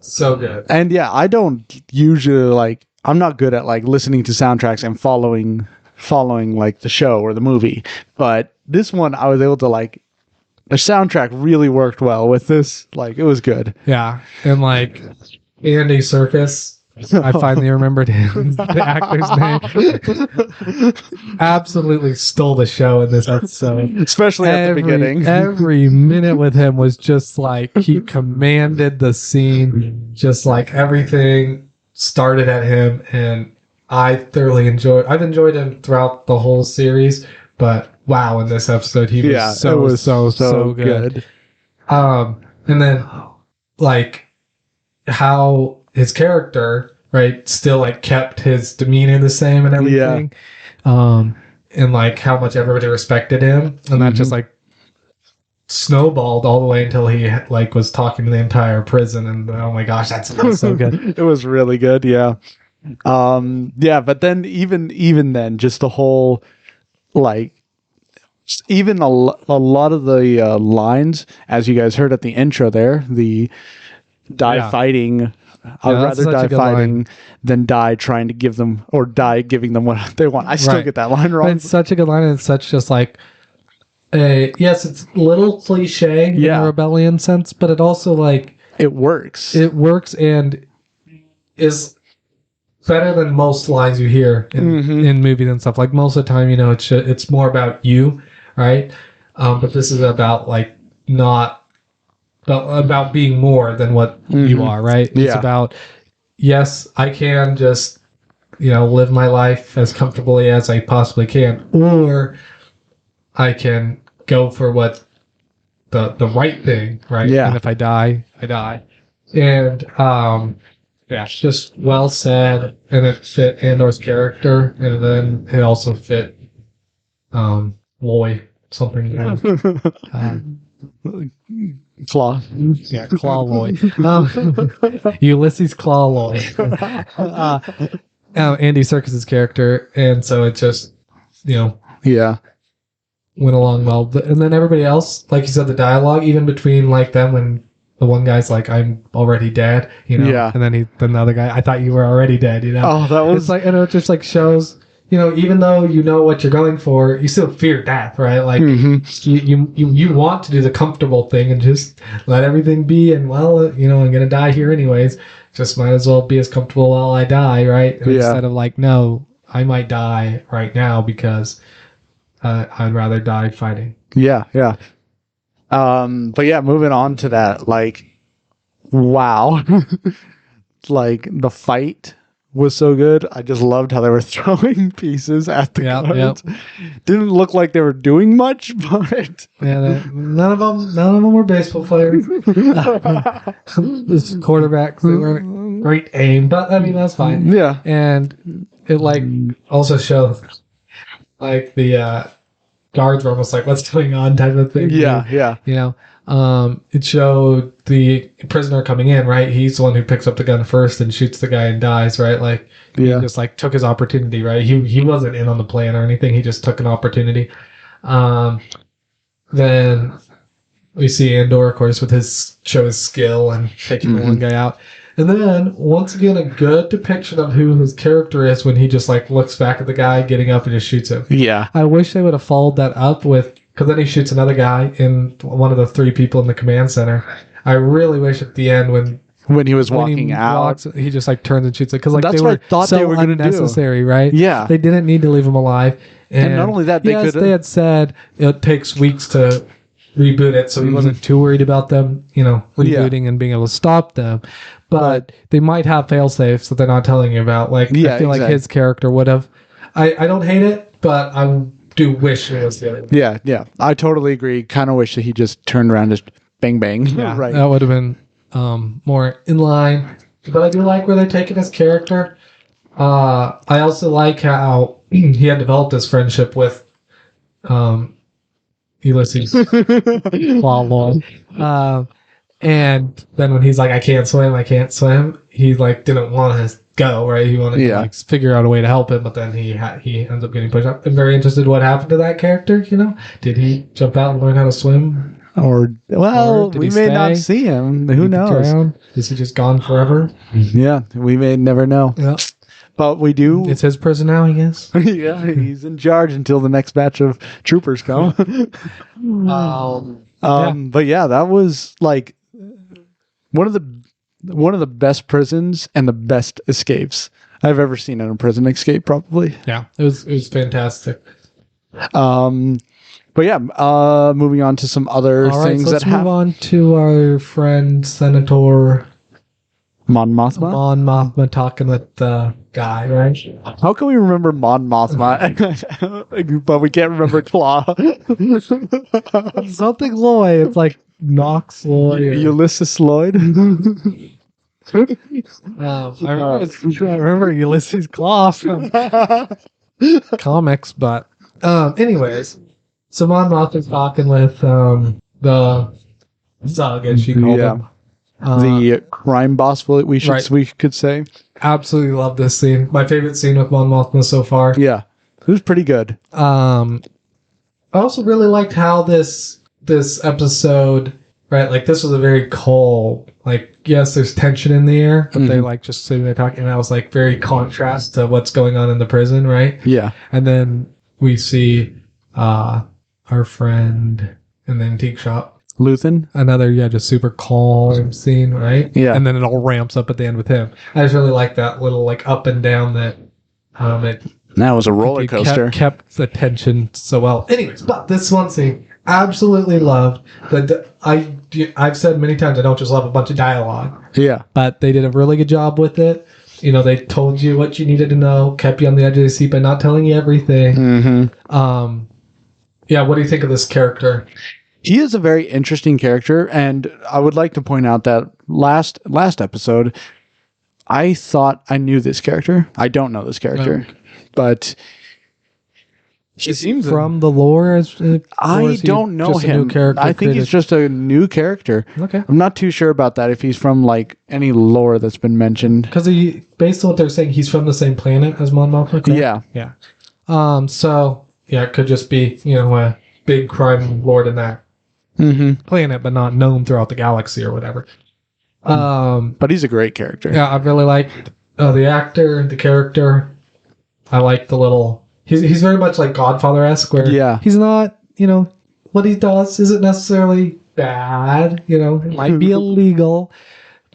So good. And yeah, I don't usually like. I'm not good at like listening to soundtracks and following like the show or the movie, but this one I was able to like. The soundtrack really worked well with this. Like, it was good. Yeah, and like Andy Serkis, I finally remembered him, the actor's name. Absolutely stole the show in this episode, especially at the beginning. Every minute with him was just like he commanded the scene. Just like everything started at him, and I thoroughly enjoyed. I've enjoyed him throughout the whole series, but wow, in this episode he was so good. And then like how his character, right, still like kept his demeanor the same and everything. And like how much everybody respected him, and that just like snowballed all the way until he like was talking to the entire prison, and oh my gosh, that's so good. It was really good. Yeah. But then even then, just the whole like even a lot of the lines, as you guys heard at the intro there, the die fighting. I'd rather die fighting than die trying to give them, or die giving them what they want. I still get that line wrong. But it's such a good line, and it's such just like yes, it's a little cliche in a rebellion sense, but it also like it works. It works and is better than most lines you hear in movies and stuff. Like most of the time, you know, it's more about you, right? But this is about like not about being more than what you are, right? It's about, yes, I can just, you know, live my life as comfortably as I possibly can, or I can go for what the right thing, right? Yeah. And if I die, I die. And it's just well said, and it fit Andor's character, and then it also fit Loy, something. Claw. Yeah, Claw Loy. Ulysses Claw Loy. Andy Serkis's character, and so it just, you know, went along well. And then everybody else, like you said, the dialogue, even between like them when the one guy's like, "I'm already dead," you know, and then then the other guy, "I thought you were already dead," you know. Oh, that was it's like, and it just like shows, you know, even though you know what you're going for, you still fear death, right? Like you want to do the comfortable thing and just let everything be, and well, you know, I'm gonna die here anyways. Just might as well be as comfortable while I die, right? Instead of like, no, I might die right now because I'd rather die fighting. Yeah. But yeah, moving on to that, like, wow. Like the fight was so good. I just loved how they were throwing pieces at the guards. Didn't look like they were doing much, but Yeah, none of them were baseball players. This quarterbacks, they weren't great aim, but I mean that's fine. Yeah, and it like also showed like the guards were almost like what's going on type of thing. yeah. You know, it showed the prisoner coming in, right? He's the one who picks up the gun first and shoots the guy and dies, right? Like he just like took his opportunity, right? He wasn't in on the plan or anything. He just took an opportunity. Then we see Andor, of course, with his skill and taking the one guy out. And then once again, a good depiction of who his character is when he just like looks back at the guy getting up and just shoots him. Yeah. I wish they would have followed that up with, because then he shoots another guy in one of the 3 people in the command center. I really wish at the end when he was walking out, he just like turns and shoots it because like that's they what were I thought so they were going to do. Unnecessary, right? Yeah, they didn't need to leave him alive. And not only that, they had said it takes weeks to reboot it, so he wasn't too worried about them, rebooting and being able to stop them. But they might have fail safes that they're not telling you about. Like I feel like his character would have. I don't hate it, but I do wish it was the other way. Yeah. I totally agree. Kind of wish that he just turned around and just bang bang. Yeah, right. That would have been more in line. But I do like where they're taking his character. I also like how he had developed his friendship with Ulysses Lawlord. And then when he's like, I can't swim, he like didn't want to go, right? He wanted to like figure out a way to help him, but then he ends up getting pushed up. I'm very interested in what happened to that character, Did he jump out and learn how to swim? Or we may not see him. Who knows? Is he just gone forever? Yeah, we may never know. Yeah. But we do. It's his prison now, I guess. Yeah, he's in charge until the next batch of troopers come. But yeah, that was like one of the best prisons and the best escapes I've ever seen in a prison escape, probably. Yeah, it was fantastic. But yeah, moving on to some other things that happen. Let's move on to our friend Senator Mon Mothma. Mon Mothma talking with the guy, right? How can we remember Mon Mothma, but we can't remember Claw? Something Lloyd. It's like Knox Lloyd. Ulysses Lloyd. I remember Ulysses Claw from comics, but anyways, so Mon Mothma's talking with the Zug, as she called him. The crime boss, we could say. Absolutely love this scene. My favorite scene with Mon Mothma so far. Yeah, it was pretty good. I also really liked how this episode, right? Like this was a very cold. Like yes, there's tension in the air, but they're like just sitting there talking. And that was like very contrast to what's going on in the prison, right? Yeah. And then we see our friend in the antique shop. Luthen. Another, just super calm scene, right? Yeah. And then it all ramps up at the end with him. I just really like that little like up and down that that was a roller coaster. Kept the tension so well. Anyways, but this one scene, absolutely loved. I've said many times I don't just love a bunch of dialogue. Yeah. But they did a really good job with it. They told you what you needed to know, kept you on the edge of the seat by not telling you everything. Mm-hmm. What do you think of this character? He is a very interesting character, and I would like to point out that last episode, I thought I knew this character. I don't know this character, but he seems from the lore. I don't know him. I think he's just a new character. Okay, I'm not too sure about that. If he's from like any lore that's been mentioned, because based on what they're saying, he's from the same planet as Mon Mothma. Yeah. So it could just be a big crime lord in that. Planet, but not known throughout the galaxy or whatever. But he's a great character. Yeah, I really liked the actor, the character. I like the little. He's very much like Godfather-esque, where he's not. What he does isn't necessarily bad. It might be illegal,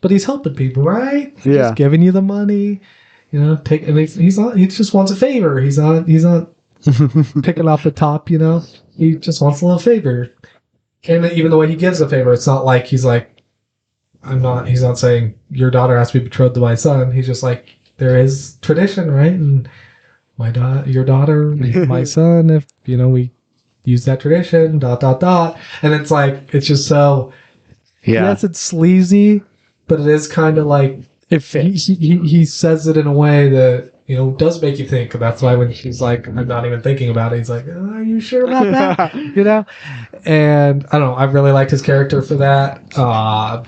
but he's helping people, right? Yeah, he's giving you the money. He's not. He just wants a favor. He's not picking off the top. He just wants a little favor. And even the way he gives the favor, it's not like he's like, he's not saying your daughter has to be betrothed to my son. He's just like, there is tradition, right? And your daughter, my son, if, we use that tradition, ... And it's like, it's just so, yes, it's sleazy, but it is kind of like, it fits. He says it in a way that, does make you think. That's why when she's like, I'm not even thinking about it, he's like, are you sure about that? And I don't know, I really liked his character for that. But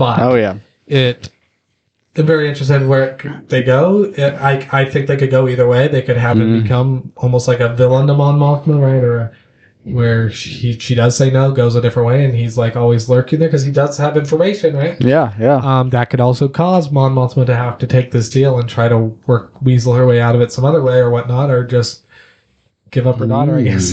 I'm very interested in where they go. I think they could go either way. They could have him become almost like a villain to Mon Mothma, right? Or where she does say no, goes a different way, and he's like always lurking there because he does have information, right? Yeah. That could also cause Mon Mothma to have to take this deal and try to weasel her way out of it some other way or whatnot, or just give up her daughter, I guess.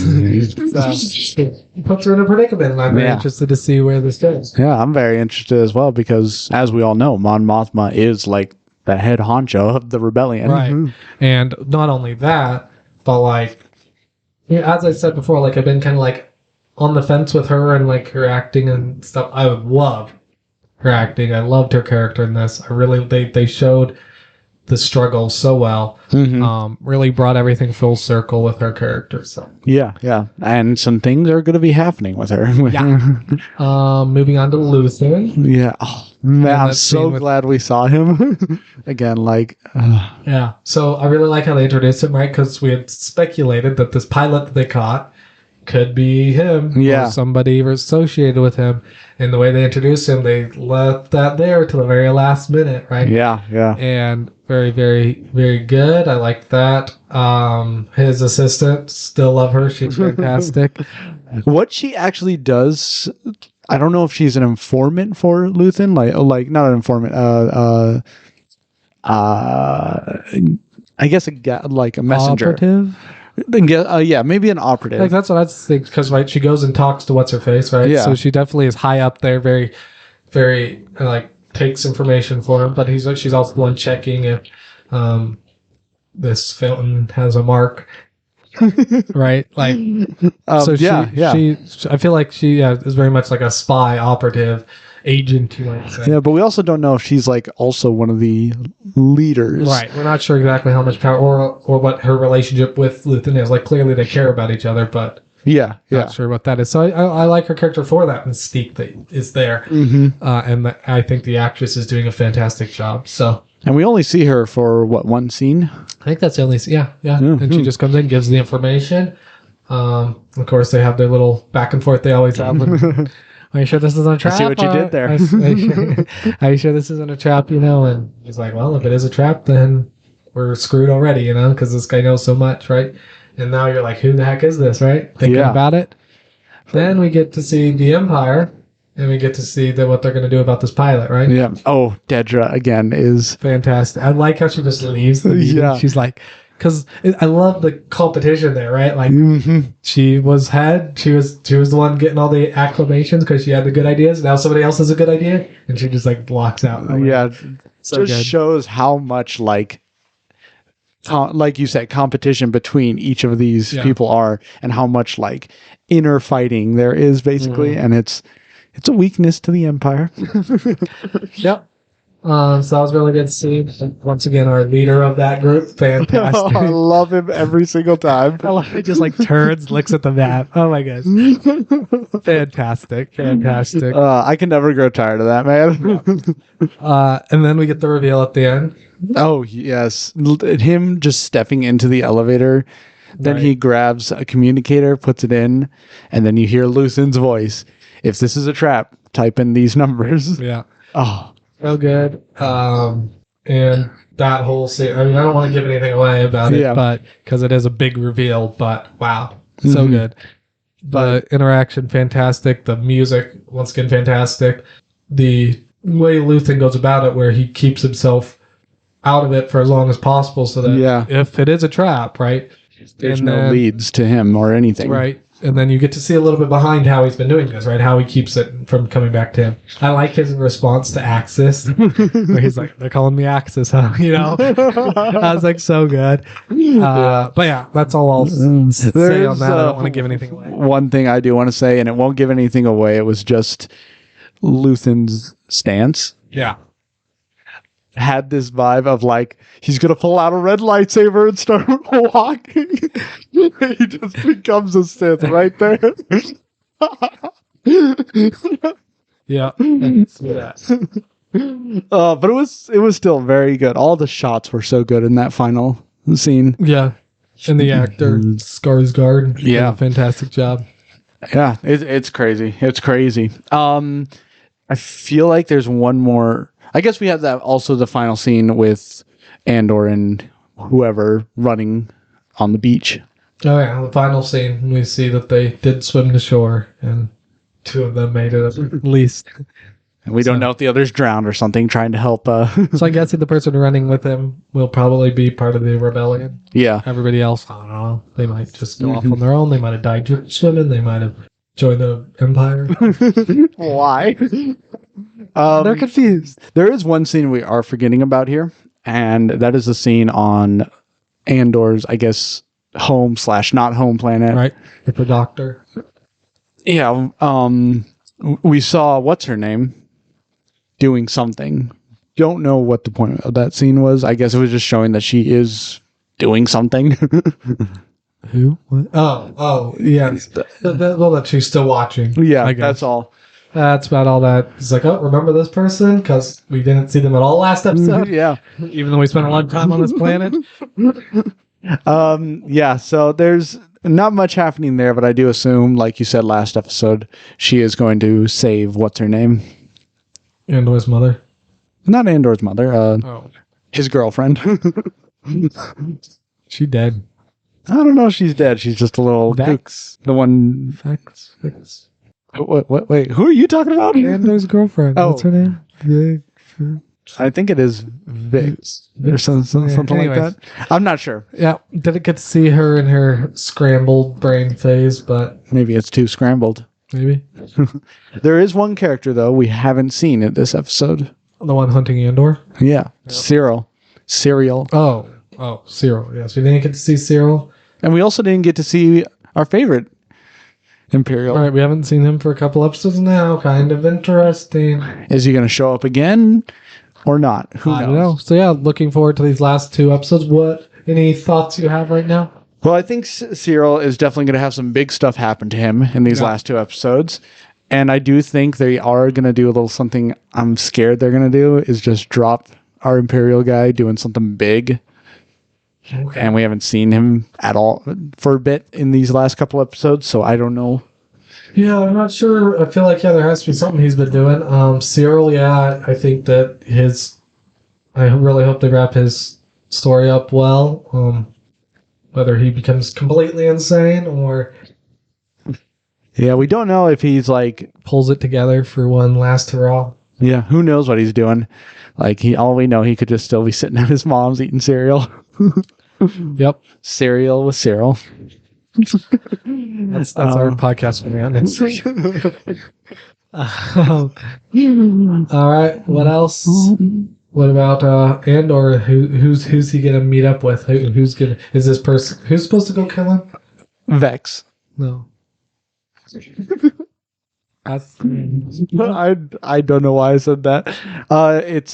Puts her in a predicament, and I'm very interested to see where this goes. Yeah, I'm very interested as well because, as we all know, Mon Mothma is like the head honcho of the rebellion. Right. And not only that, but like, as I said before, like I've been kind of like on the fence with her and like her acting and stuff. I would love her acting. I loved her character in this. They showed the struggle so well. Really brought everything full circle with her character. So yeah, and some things are going to be happening with her. Moving on to Luthen. Yeah, man, I'm so glad we saw him again. Like, yeah. So I really like how they introduced him, right? Because we had speculated that this pilot that they caught could be him, or somebody associated with him. And the way they introduced him, they left that there to the very last minute, right? Yeah. And very, very, very good. I like that. His assistant, still love her. She's fantastic. What she actually does, I don't know if she's an informant for Luthen, like not an informant. I guess like a messenger. Operative? Maybe an operative. Like that's what I think, because right, she goes and talks to what's her face, right? Yeah. So she definitely is high up there, very, very like takes information for him. But she's also the one checking if this fountain has a mark, right? Like, so she, I feel like she is very much like a spy operative agent, you might say. Yeah, but we also don't know if she's like also one of the leaders. Right. We're not sure exactly how much power or what her relationship with Luthen is. Like, clearly they care about each other, but not sure what that is. So I like her character for that mystique that is there. And I think the actress is doing a fantastic job. So. And we only see her for one scene? I think that's the only scene. Yeah. And she just comes in, gives the information. Of course, they have their little back and forth they always have. Are you sure this isn't a trap? I see what you did there. Are you sure this isn't a trap, And he's like, well, if it is a trap, then we're screwed already, because this guy knows so much, right? And now you're like, who the heck is this, right? Thinking about it. Then we get to see the Empire, and we get to see what they're going to do about this pilot, right? Yeah. Oh, Dedra, again, is... fantastic. I like how she just leaves the meeting. Yeah. She's like... Because I love the competition there, right? Like, she was the one getting all the acclamations because she had the good ideas. Now somebody else has a good idea, and she just like blocks out. So just shows how much like you said, competition between each of these people are, and how much like inner fighting there is basically, and it's a weakness to the Empire. Yep. So that was really good to see. Once again, our leader of that group, fantastic. I love him every single time. I love it. Just like turns, looks at the map. Oh my gosh, fantastic! I can never grow tired of that, man. And then we get the reveal at the end. Oh yes, him just stepping into the elevator. Then he grabs a communicator, puts it in, and then you hear Luthen's voice. If this is a trap, type in these numbers. Yeah. Oh. Real good. And that whole scene, I mean, I don't want to give anything away about it, but because it is a big reveal, but wow, so good. The interaction, fantastic. The music, once again, fantastic. The way Luthen goes about it, where he keeps himself out of it for as long as possible, so that if it is a trap, right? There's no leads to him or anything. Right. And then you get to see a little bit behind how he's been doing this, right? How he keeps it from coming back to him. I like his response to Axis, where he's like, "They're calling me Axis, huh?" You know, I was like, so good. But yeah, that's all I'll say on that. I don't want to give anything away. One thing I do want to say, and it won't give anything away, it was just Luthen's stance. Yeah. Had this vibe of like he's gonna pull out a red lightsaber and start walking. He just becomes a Sith right there. Yeah. But it was still very good. All the shots were so good in that final scene. Yeah. And the actor Skarsgård did Yeah. a fantastic job. Yeah, it's crazy. It's crazy. I feel like there's one more. I guess we have that also the final scene with Andor and whoever running on the beach. Oh yeah, the final scene we see that they did swim to shore and two of them made it at least. And we don't know if the others drowned or something trying to help. So I guess the person running with him will probably be part of the rebellion. Yeah. Everybody else, I don't know. They might just go off on their own. They might have died swimming. They might have joined the Empire. Why? They're confused. There is one scene we are forgetting about here, and that is the scene on Andor's, I guess, home / not home planet. Right. With the doctor. Yeah. We saw what's her name doing something. Don't know what the point of that scene was. I guess it was just showing that she is doing something. Who? What? Oh, yeah. Well, that she's still watching. Yeah, I guess. that's all. That's about all that. He's like, oh, remember this person? Because we didn't see them at all last episode. Yeah. Even though we spent a lot of time on this planet. Yeah, so there's not much happening there, but I do assume, like you said last episode, she is going to save what's her name? Andor's mother. Not Andor's mother, Oh. his girlfriend. She dead. I don't know if she's dead. She's just a little Vex. The one. Vex. Wait, who are you talking about? Andor's girlfriend. Oh. What's her name? I think it is Vix or something Anyways. like that. I'm not sure. Yeah, didn't get to see her in her scrambled brain phase, but Maybe it's too scrambled. maybe. There is one character though we haven't seen in this episode. The one hunting Andor? Yeah, Cyril. Oh, Cyril. Yes, we didn't get to see Cyril. And we also didn't get to see our favorite Imperial. All right, we haven't seen him for a couple episodes now. Kind of interesting. Is he going to show up again or not? Who knows? I don't know. So yeah, looking forward to these last two episodes. Any thoughts you have right now? Well, I think Cyril is definitely going to have some big stuff happen to him in these last two episodes. And I do think they are going to do a little something I'm scared they're going to do is just drop our Imperial guy doing something big. Okay. And we haven't seen him at all for a bit in these last couple episodes, so I don't know. Yeah, I'm not sure. I feel like, there has to be something he's been doing. Cyril, I think that I really hope they wrap his story up well. Whether he becomes completely insane or Yeah, we don't know if he's like, pulls it together for one last hurrah. yeah, who knows what he's doing. Like, all we know, he could just still be sitting at his mom's eating cereal. Yep. Cereal with Cyril. That's our podcast for now. All right. What else? What about Andor? Who's he gonna meet up with? Is this person? Who's supposed to go kill him? Vex. No. That's I don't know why I said that. It's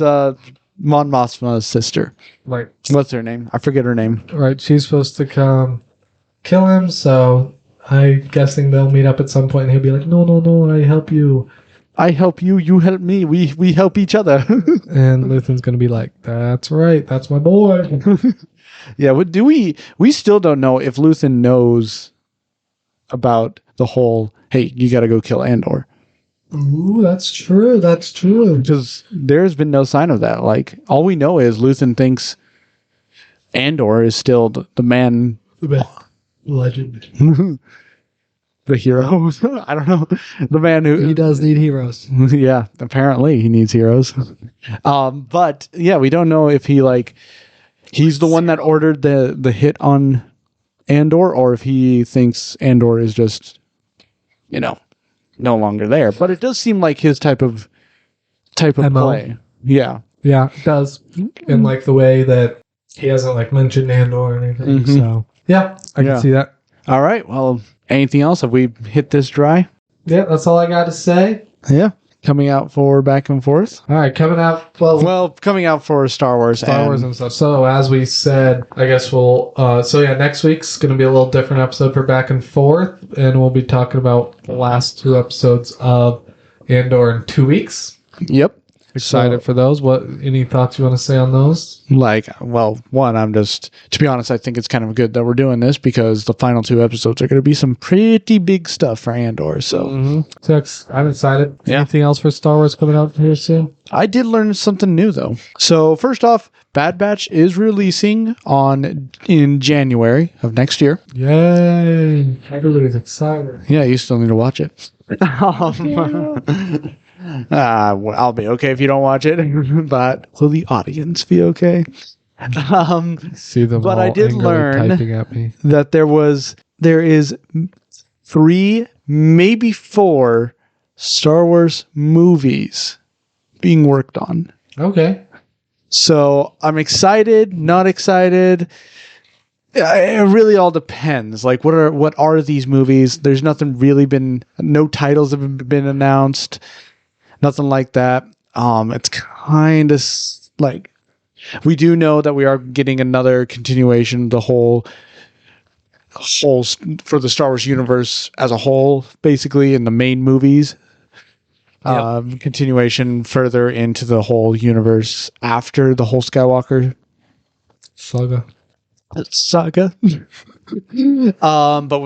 Mon Mothma's sister. right. What's her name? I forget her name. Right. She's supposed to come kill him. So I'm guessing they'll meet up at some point, and he'll be like, "No, I help you." I help you, you help me. We help each other. And Luthen's gonna be like, "That's right. That's my boy." Yeah, what do we still don't know if Luthen knows about the whole, hey, you got to go kill Andor. Ooh, that's true. That's true. Because there's been no sign of that. Like, all we know is Luthen thinks Andor is still the man, Legend. the hero. I don't know. The man who... He does need heroes. Yeah, apparently he needs heroes. But, yeah, we don't know if he's the one that ordered the hit on Andor, or if he thinks Andor is just no longer there. But it does seem like his type of MO. play. Yeah. Yeah, it does. And like the way that he hasn't like mentioned Andor or anything. Mhm. So yeah, I Yeah. can see that. All right. Well, anything else? Have we hit this dry? Yeah, that's all I got to say. Yeah. Coming out for Back and Forth. All right, coming out. Well, coming out for Star Wars. Star Wars and stuff. So as we said, I guess we'll. So yeah, next week's going to be a little different episode for Back and Forth, and we'll be talking about the last 2 episodes of Andor in 2 weeks. Yep. Excited for those. What? Any thoughts you want to say on those? One, to be honest, I think it's kind of good that we're doing this because the final 2 episodes are going to be some pretty big stuff for Andor. So, I'm excited. Yeah. Anything else for Star Wars coming out here soon? I did learn something new though. So first off, Bad Batch is releasing in January of next year. Yay! Everybody's excited. Yeah, you still need to watch it. I'll be okay if you don't watch it, but will the audience be okay? See them, but all I did angrily learn typing at me. that there is 3, maybe 4 Star Wars movies being worked on. Okay. So I'm excited, not excited. It really all depends. Like, what are these movies? There's no titles have been announced. Nothing like that. It's kind of like we do know that we are getting another continuation, the whole for the Star Wars universe as a whole, basically in the main movies. Yep. Continuation further into the whole universe after the whole Skywalker saga. But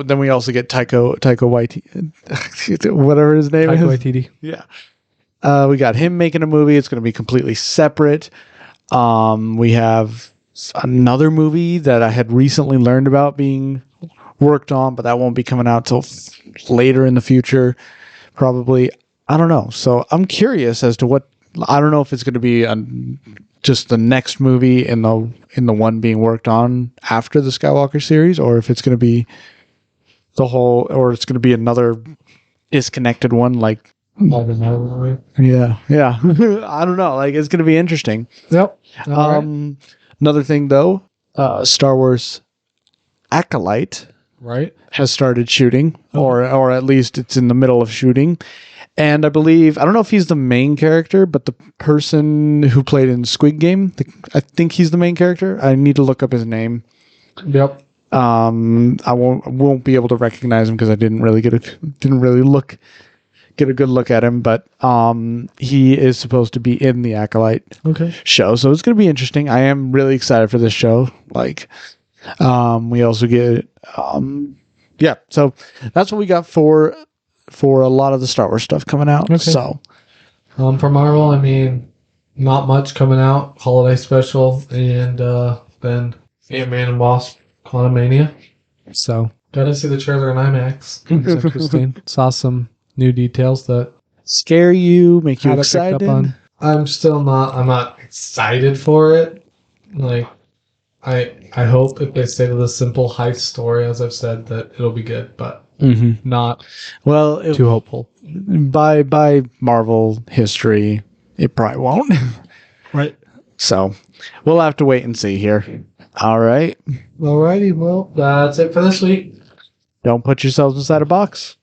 then we also get Taika Waititi, whatever his name Taika is. Waititi. Yeah. We got him making a movie. It's going to be completely separate. We have another movie that I had recently learned about being worked on, but that won't be coming out till later in the future, probably. I don't know. So I'm curious as to what. I don't know if it's going to be just the next movie in the one being worked on after the Skywalker series, or if it's going to be or it's going to be another disconnected one, like. Yeah. I don't know. Like, it's going to be interesting. Yep. Right. Another thing though, Star Wars Acolyte has started shooting, or at least it's in the middle of shooting. And I don't know if he's the main character, but the person who played in Squid Game, I think he's the main character. I need to look up his name. Yep. I won't be able to recognize him because I didn't really get a good look at him, but he is supposed to be in the Acolyte show, so it's going to be interesting. I am really excited for this show. Like, we also get, so that's what we got for a lot of the Star Wars stuff coming out. Okay. So, for Marvel, I mean, not much coming out. Holiday special, and then Ant-Man and Wasp: Quantumania. So, gotta see the trailer in IMAX. It's interesting. Saw some new details that scare you, make you excited. I'm not excited for it. Like, I hope if they stay to the simple heist story, as I've said, that it'll be good, but not too hopeful. By Marvel history, it probably won't. Right. So we'll have to wait and see here. All right. Alrighty. Well, that's it for this week. Don't put yourselves inside a box.